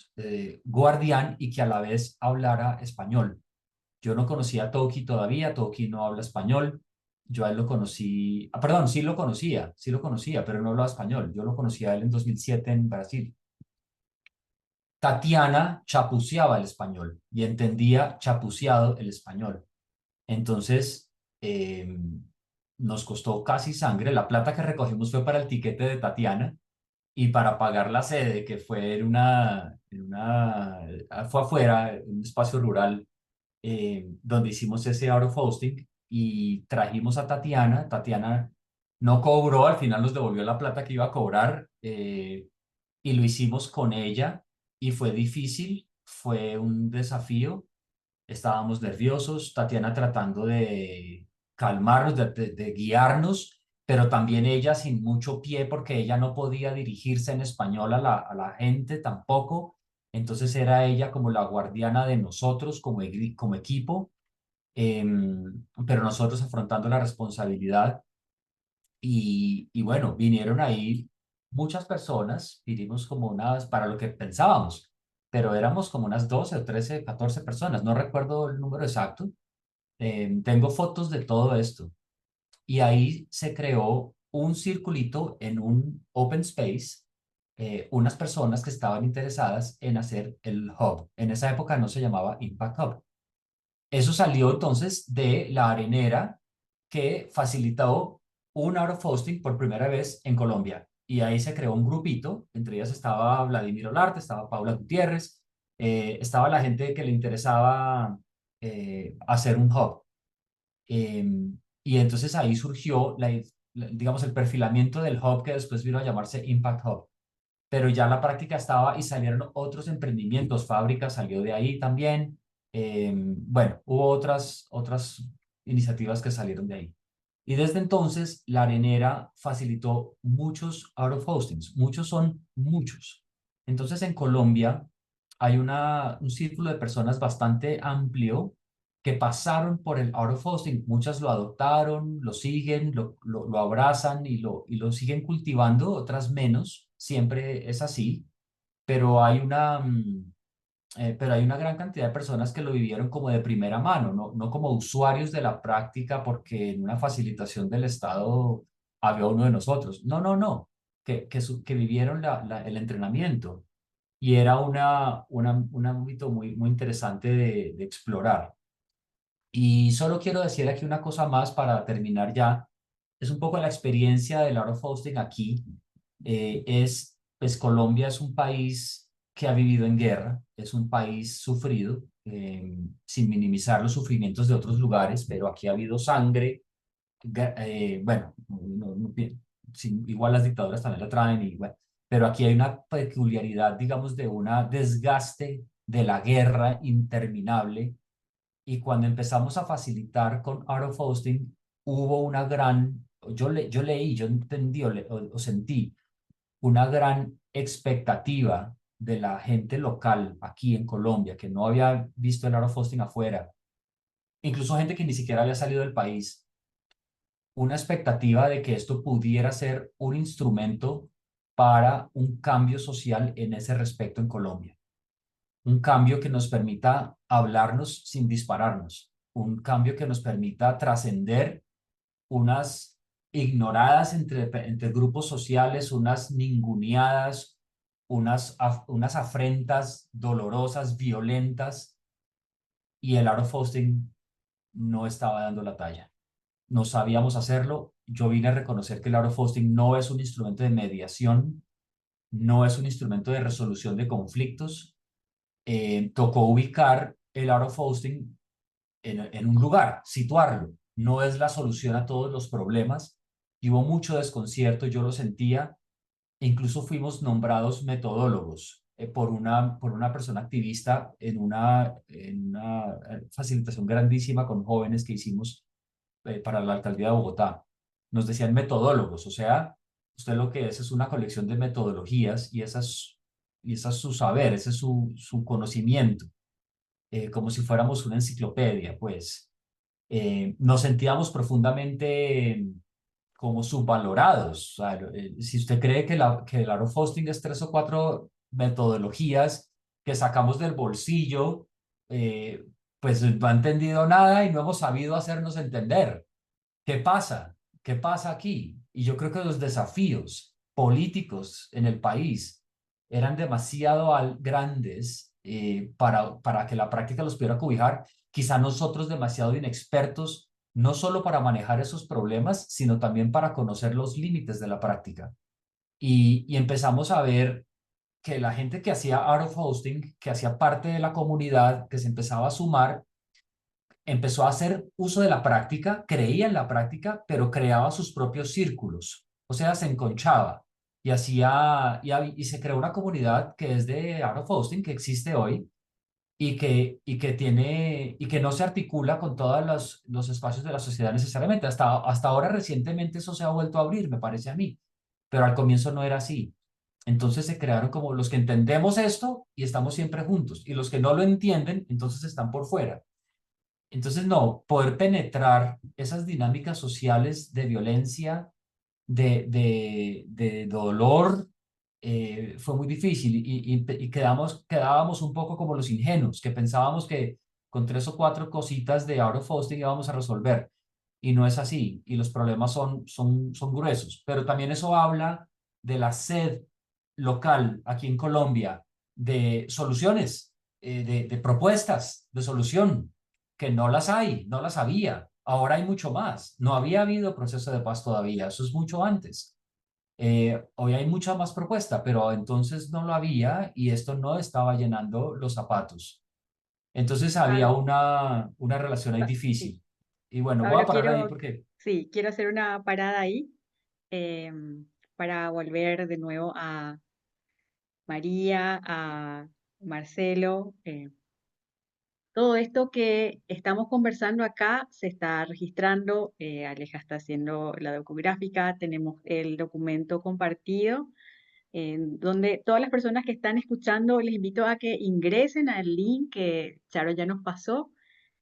guardián y que a la vez hablara español. Yo no conocía a Toki todavía, Toki no habla español. Yo a él lo conocí, perdón, sí lo conocía, pero no hablaba español. Yo lo conocí a él en 2007 en Brasil. Tatiana chapuceaba el español y entendía chapuceado el español. Entonces, nos costó casi sangre. La plata que recogimos fue para el tiquete de Tatiana, y para pagar la sede, que fue fue afuera, en un espacio rural, donde hicimos ese out of hosting y trajimos a Tatiana. Tatiana no cobró, al final nos devolvió la plata que iba a cobrar, y lo hicimos con ella y fue difícil, fue un desafío. Estábamos nerviosos, Tatiana tratando de calmarnos, de guiarnos, pero también ella sin mucho pie porque ella no podía dirigirse en español a la gente tampoco. Entonces era ella como la guardiana de nosotros como equipo, pero nosotros afrontando la responsabilidad. Y bueno, vinieron ahí muchas personas, vinimos como unas, para lo que pensábamos, pero éramos como unas 12 o 13, 14 personas, no recuerdo el número exacto. Tengo fotos de todo esto. Y ahí se creó un circulito en un open space, unas personas que estaban interesadas en hacer el hub. En esa época no se llamaba Impact Hub. Eso salió entonces de la arenera que facilitó un out of hosting por primera vez en Colombia. Y ahí se creó un grupito, entre ellas estaba Vladimir Olarte, estaba Paula Gutiérrez, estaba la gente que le interesaba hacer un hub. Y entonces ahí surgió, digamos, el perfilamiento del hub que después vino a llamarse Impact Hub. Pero ya la práctica estaba y salieron otros emprendimientos, fábricas salió de ahí también. Bueno, hubo otras iniciativas que salieron de ahí. Y desde entonces, la arenera facilitó muchos out of hostings. Muchos son muchos. Entonces, en Colombia hay un círculo de personas bastante amplio que pasaron por el out of hosting. Muchas lo adoptaron, lo siguen, lo abrazan y lo siguen cultivando, otras menos. Siempre es así, pero pero hay una gran cantidad de personas que lo vivieron como de primera mano, no como usuarios de la práctica, porque en una facilitación del Estado había uno de nosotros. No, no, no, que vivieron el entrenamiento y era un ámbito muy interesante de explorar. Y solo quiero decir aquí una cosa más para terminar ya. Es un poco la experiencia del out of hosting aquí. Pues Colombia es un país que ha vivido en guerra, es un país sufrido, sin minimizar los sufrimientos de otros lugares, pero aquí ha habido sangre. Bueno, igual las dictaduras también la traen, y, bueno, pero aquí hay una peculiaridad, digamos, de un desgaste de la guerra interminable. Y cuando empezamos a facilitar con out of hosting, hubo una gran, yo leí, yo entendí o sentí una gran expectativa de la gente local aquí en Colombia, que no había visto el out of hosting afuera, incluso gente que ni siquiera había salido del país, una expectativa de que esto pudiera ser un instrumento para un cambio social en ese respecto en Colombia. Un cambio que nos permita hablarnos sin dispararnos, un cambio que nos permita trascender unas ignoradas entre grupos sociales, unas ninguneadas, unas afrentas dolorosas, violentas, y el out of hosting no estaba dando la talla. No sabíamos hacerlo. Yo vine a reconocer que el out of hosting no es un instrumento de mediación, no es un instrumento de resolución de conflictos. Tocó ubicar el out of hosting en un lugar, situarlo. No es la solución a todos los problemas. Y hubo mucho desconcierto, yo lo sentía. Incluso fuimos nombrados metodólogos por una persona activista en una facilitación grandísima con jóvenes que hicimos para la alcaldía de Bogotá. Nos decían metodólogos, o sea, usted lo que es una colección de metodologías y esa es su saber, ese es su conocimiento, como si fuéramos una enciclopedia, pues. Nos sentíamos profundamente como subvalorados. O sea, si usted cree que el out of hosting es 3 o 4 metodologías que sacamos del bolsillo, pues no ha entendido nada y no hemos sabido hacernos entender. ¿Qué pasa? ¿Qué pasa aquí? Y yo creo que los desafíos políticos en el país eran demasiado grandes, para que la práctica los pudiera cobijar. Quizá nosotros demasiado inexpertos, no solo para manejar esos problemas, sino también para conocer los límites de la práctica. y empezamos a ver que la gente que hacía out of hosting, que hacía parte de la comunidad, que se empezaba a sumar, empezó a hacer uso de la práctica, creía en la práctica, pero creaba sus propios círculos, o sea, se enconchaba y y se creó una comunidad que es de out of hosting, que existe hoy y que no se articula con todos los espacios de la sociedad necesariamente. Hasta ahora, recientemente, eso se ha vuelto a abrir, me parece a mí, pero al comienzo no era así. Entonces se crearon como los que entendemos esto y estamos siempre juntos, y los que no lo entienden, entonces están por fuera. Entonces, no, poder penetrar esas dinámicas sociales de violencia, de dolor, fue muy difícil y quedábamos un poco como los ingenuos, que pensábamos que con 3 o 4 cositas de out of hosting íbamos a resolver. Y no es así, y los problemas son gruesos. Pero también eso habla de la sed local aquí en Colombia de soluciones, de propuestas de solución, que no las hay, no las había. Ahora hay mucho más. No había habido proceso de paz todavía, eso es mucho antes. Hoy hay mucha más propuesta, pero entonces no lo había y esto no estaba llenando los zapatos. Entonces había Pablo, una relación ahí sí. difícil. Y bueno, voy a Pablo, parar ahí porque sí, quiero hacer una parada ahí para volver de nuevo a María, a Marcelo. Todo esto que estamos conversando acá se está registrando, Aleja está haciendo la docográfica, tenemos el documento compartido, en donde todas las personas que están escuchando les invito a que ingresen al link que Charo ya nos pasó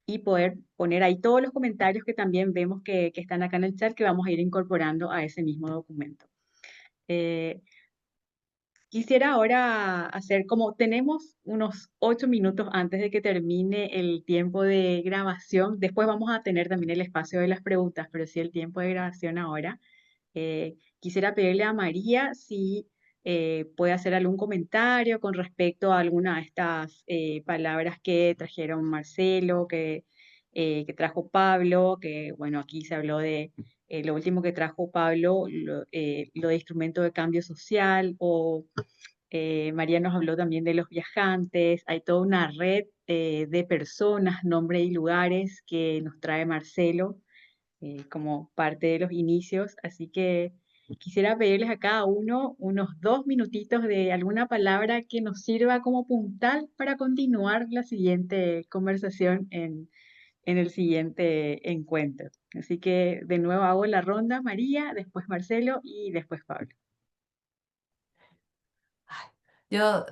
y poder poner ahí todos los comentarios que también vemos que están acá en el chat que vamos a ir incorporando a ese mismo documento. Eh, Quisiera ahora hacer como tenemos unos 8 minutos antes de que termine el tiempo de grabación. Después vamos a tener también el espacio de las preguntas, pero sí el tiempo de grabación ahora. Quisiera pedirle a María si puede hacer algún comentario con respecto a alguna de estas palabras que trajeron Marcelo, que trajo Pablo, que bueno, aquí se habló de lo último que trajo Pablo, lo de instrumento de cambio social, o María nos habló también de los viajantes. Hay toda una red de personas, nombres y lugares que nos trae Marcelo como parte de los inicios. Así que quisiera pedirles a cada uno unos 2 minutitos de alguna palabra que nos sirva como puntal para continuar la siguiente conversación en el siguiente encuentro. Así que de nuevo hago la ronda, María, después Marcelo y después Pablo. Yo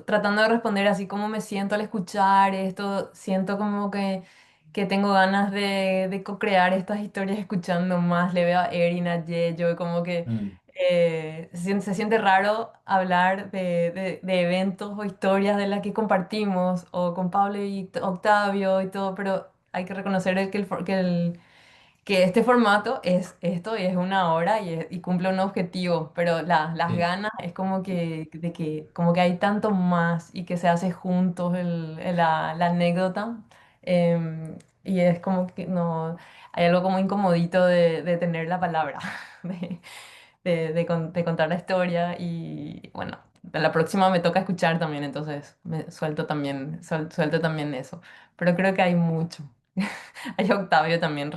tratando de responder así como me siento al escuchar esto, siento como que tengo ganas de co-crear estas historias escuchando más. Le veo a Erin, a Yeyo, como que se siente raro hablar de eventos o historias de las que compartimos, o con Pablo y Octavio y todo, pero hay que reconocer que este formato es esto y es una hora y cumple un objetivo, pero las sí, ganas es como como que hay tanto más y que se hace juntos la anécdota, y es como que no, hay algo como incomodito de tener la palabra, de, de contar la historia y bueno, la próxima me toca escuchar también, entonces me suelto también, suelto también eso, pero creo que hay mucho. Ahí Octavio también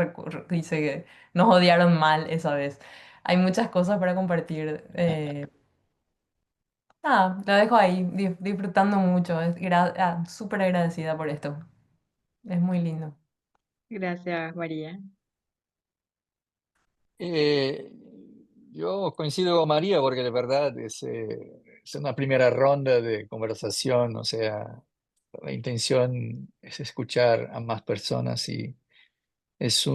dice que nos odiaron mal esa vez. Hay muchas cosas para compartir. Nada, lo dejo ahí, disfrutando mucho. Súper agradecida por esto. Es muy lindo. Gracias, María. Eh, yo coincido con María porque de verdad es una primera ronda de conversación, o sea, la intención es escuchar a más personas y es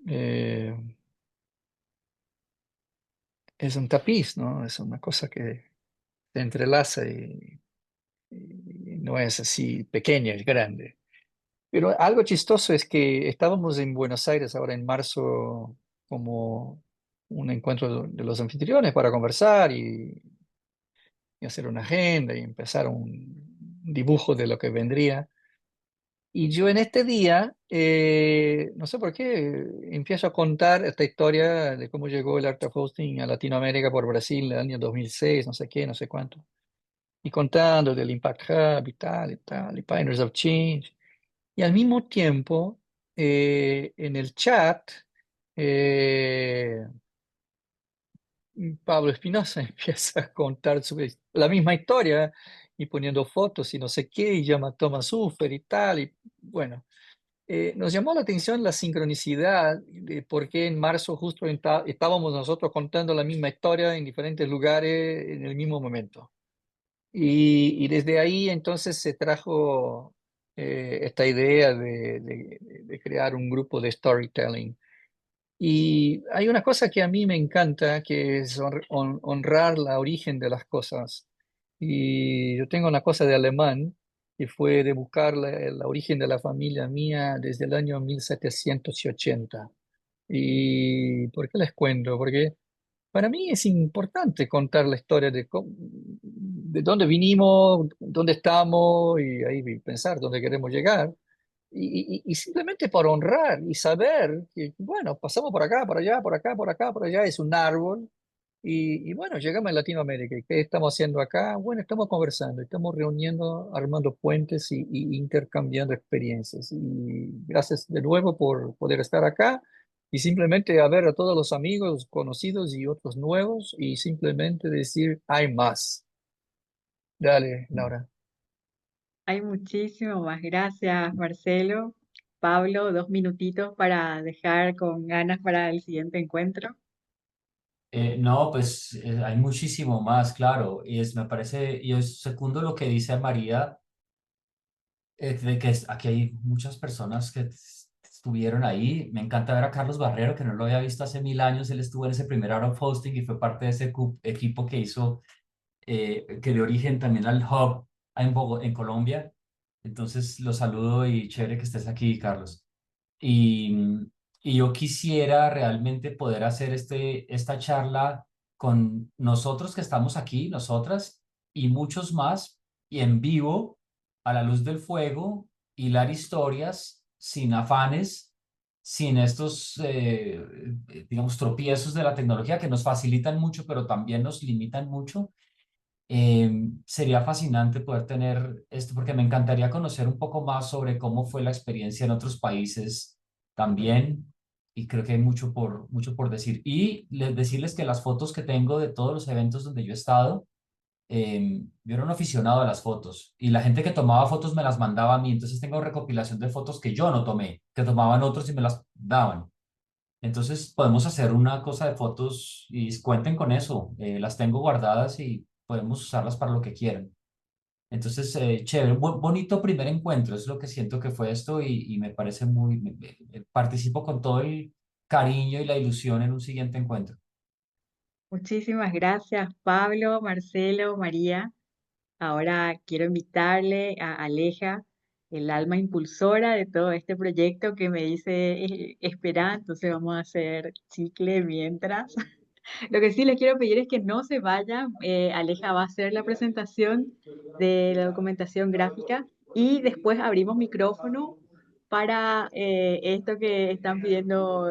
eh, es un tapiz, ¿no? Es una cosa que se entrelaza y no es así pequeña, es grande. Pero algo chistoso es que estábamos en Buenos Aires ahora en marzo como un encuentro de los anfitriones para conversar y hacer una agenda y empezar un dibujo de lo que vendría. Y yo en este día, no sé por qué, empiezo a contar esta historia de cómo llegó el Art of Hosting a Latinoamérica por Brasil en el año 2006, no sé qué, no sé cuánto. Y contando del Impact Hub y tal, y Pioneers of Change. Y al mismo tiempo, en el chat, eh, Pablo Espinosa empieza a contar la misma historia y poniendo fotos y no sé qué, y llama a Thomas Ufer y tal. Y bueno, nos llamó la atención la sincronicidad de por qué en marzo justo estábamos nosotros contando la misma historia en diferentes lugares en el mismo momento. Y desde ahí entonces se trajo esta idea de crear un grupo de storytelling. Y hay una cosa que a mí me encanta, que es honrar la origen de las cosas. Y yo tengo una cosa de alemán, que fue de buscar la origen de la familia mía desde el año 1780. ¿Y por qué les cuento? Porque para mí es importante contar la historia de dónde vinimos, dónde estamos y ahí pensar dónde queremos llegar. Y simplemente por honrar y saber que, bueno, pasamos por acá, por allá, por acá, por acá, por allá, es un árbol. Y bueno, llegamos a Latinoamérica. ¿Y qué estamos haciendo acá? Bueno, estamos conversando, estamos reuniendo, armando puentes y intercambiando experiencias. Y gracias de nuevo por poder estar acá y simplemente a ver a todos los amigos conocidos y otros nuevos y simplemente decir, hay más. Dale, Laura. Hay muchísimo más. Gracias, Marcelo. Pablo, 2 minutitos para dejar con ganas para el siguiente encuentro. No, pues hay muchísimo más, claro. Me parece, yo secundo lo que dice María, de que aquí hay muchas personas que estuvieron ahí. Me encanta ver a Carlos Barrero, que no lo había visto hace 1000 años. Él estuvo en ese primer Out of Hosting y fue parte de ese equipo que hizo, que dio origen también al Hub en Colombia. Entonces, lo saludo y chévere que estés aquí, Carlos. Y, y yo quisiera realmente poder hacer esta charla con nosotros que estamos aquí, nosotras y muchos más, y en vivo, a la luz del fuego, hilar historias sin afanes, sin estos, digamos, tropiezos de la tecnología que nos facilitan mucho, pero también nos limitan mucho. Sería fascinante poder tener esto, porque me encantaría conocer un poco más sobre cómo fue la experiencia en otros países también, y creo que hay mucho por decir. Y decirles que las fotos que tengo de todos los eventos donde yo he estado, yo era un aficionado a las fotos, y la gente que tomaba fotos me las mandaba a mí, entonces tengo recopilación de fotos que yo no tomé, que tomaban otros y me las daban. Entonces podemos hacer una cosa de fotos y cuenten con eso. Las tengo guardadas y podemos usarlas para lo que quieran. Entonces, chévere, bonito primer encuentro, es lo que siento que fue esto y me parece participo con todo el cariño y la ilusión en un siguiente encuentro. Muchísimas gracias, Pablo, Marcelo, María. Ahora quiero invitarle a Aleja, el alma impulsora de todo este proyecto que me dice esperar, entonces vamos a hacer chicle mientras. Lo que sí les quiero pedir es que no se vayan. Aleja va a hacer la presentación de la documentación gráfica y después abrimos micrófono para esto que están pidiendo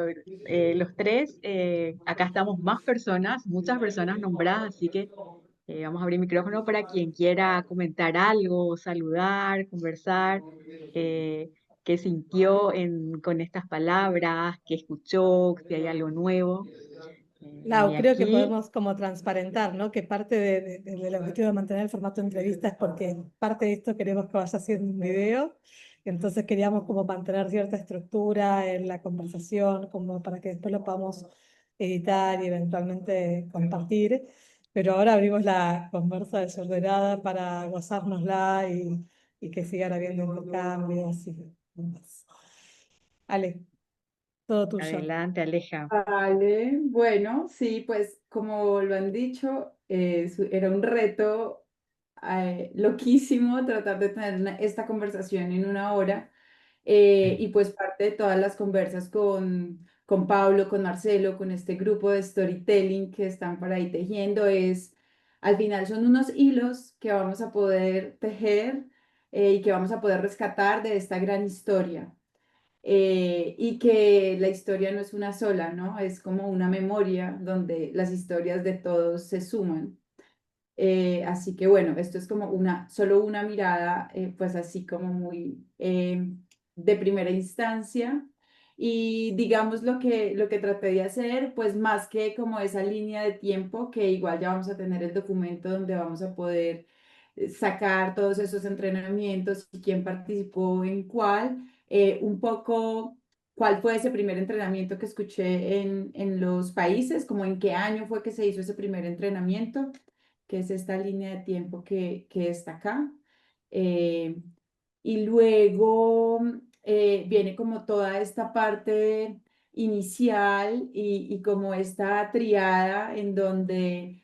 los tres. Acá estamos más personas, muchas personas nombradas, así que vamos a abrir micrófono para quien quiera comentar algo, saludar, conversar, eh, qué sintió con estas palabras, qué escuchó, si hay algo nuevo. Lau, Y creo que aquí, podemos como transparentar, ¿no? Que parte del objetivo de mantener el formato de entrevista es porque parte de esto queremos que vaya siendo un video, entonces queríamos como mantener cierta estructura en la conversación, como para que después lo podamos editar y eventualmente compartir, pero ahora abrimos la conversa desordenada para gozárnosla y que sigan habiendo intercambios y demás. Ale, todo tuyo. adelante, Aleja. Vale, bueno, sí, pues como lo han dicho, era un reto loquísimo tratar de tener esta conversación en una hora. Y pues parte de todas las conversas con Pablo, con Marcelo, con este grupo de storytelling que están por ahí tejiendo al final son unos hilos que vamos a poder tejer y que vamos a poder rescatar de esta gran historia. Y que la historia no es una sola, ¿no? Es como una memoria donde las historias de todos se suman. Así que bueno, esto es como solo una mirada, pues así como muy de primera instancia. Y digamos lo que traté de hacer, pues más que como esa línea de tiempo, que igual ya vamos a tener el documento donde vamos a poder sacar todos esos entrenamientos y quién participó en cuál, un poco cuál fue ese primer entrenamiento que escuché en los países, como en qué año fue que se hizo ese primer entrenamiento, que es esta línea de tiempo que está acá. Eh, y luego viene como toda esta parte inicial y como esta triada en donde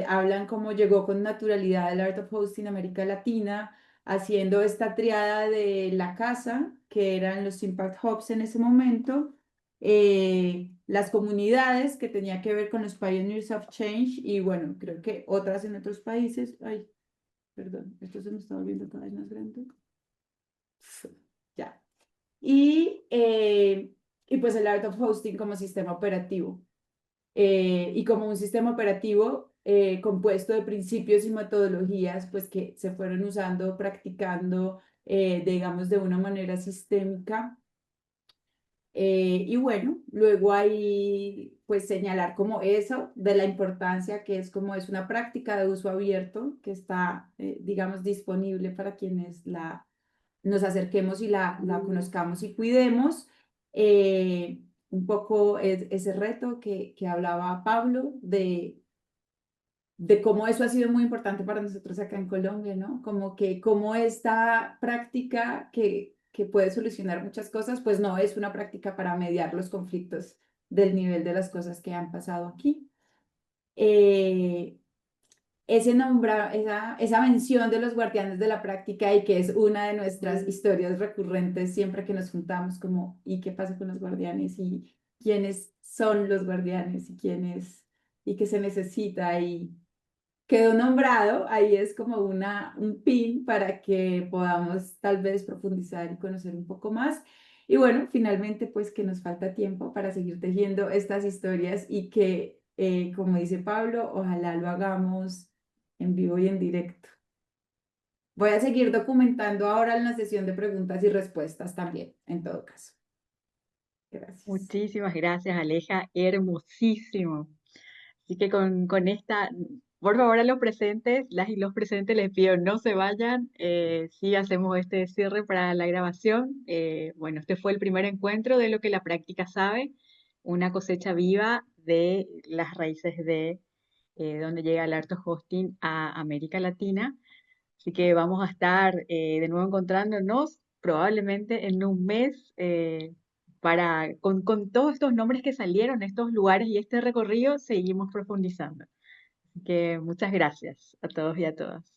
hablan cómo llegó con naturalidad el Art of Hosting América Latina, haciendo esta triada de la casa, que eran los Impact Hubs en ese momento, las comunidades que tenía que ver con los Pioneers of Change y bueno, creo que otras en otros países. Ay, perdón, esto se me está volviendo cada vez más grande. Ya. Y pues el Art of Hosting como sistema operativo. Y como un sistema operativo compuesto de principios y metodologías, pues que se fueron usando, practicando, digamos, de una manera sistémica. Y bueno, luego hay, pues, señalar como eso, de la importancia que es como es una práctica de uso abierto que está, digamos, disponible para quienes nos acerquemos y la conozcamos y cuidemos. Un poco ese reto que hablaba Pablo de cómo eso ha sido muy importante para nosotros acá en Colombia, ¿no? Como que como esta práctica que puede solucionar muchas cosas, pues no es una práctica para mediar los conflictos del nivel de las cosas que han pasado aquí. Eh, esa mención de los guardianes de la práctica y que es una de nuestras historias recurrentes siempre que nos juntamos, como ¿y qué pasa con los guardianes? ¿Y quiénes son los guardianes? ¿Y qué se necesita? Y quedó nombrado, ahí es como un pin para que podamos tal vez profundizar y conocer un poco más. Y bueno, finalmente pues que nos falta tiempo para seguir tejiendo estas historias y que, como dice Pablo, ojalá lo hagamos en vivo y en directo. Voy a seguir documentando ahora en la sesión de preguntas y respuestas también, en todo caso. Gracias. Muchísimas gracias, Aleja. Hermosísimo. Así que con esta, por favor, a los presentes, las y los presentes les pido no se vayan. Sí, hacemos este cierre para la grabación. Bueno, este fue el primer encuentro de lo que la práctica sabe, una cosecha viva de las raíces de donde llega el Art of Hosting a América Latina. Así que vamos a estar de nuevo encontrándonos probablemente en un mes con todos estos nombres que salieron, estos lugares y este recorrido, seguimos profundizando. Así que muchas gracias a todos y a todas.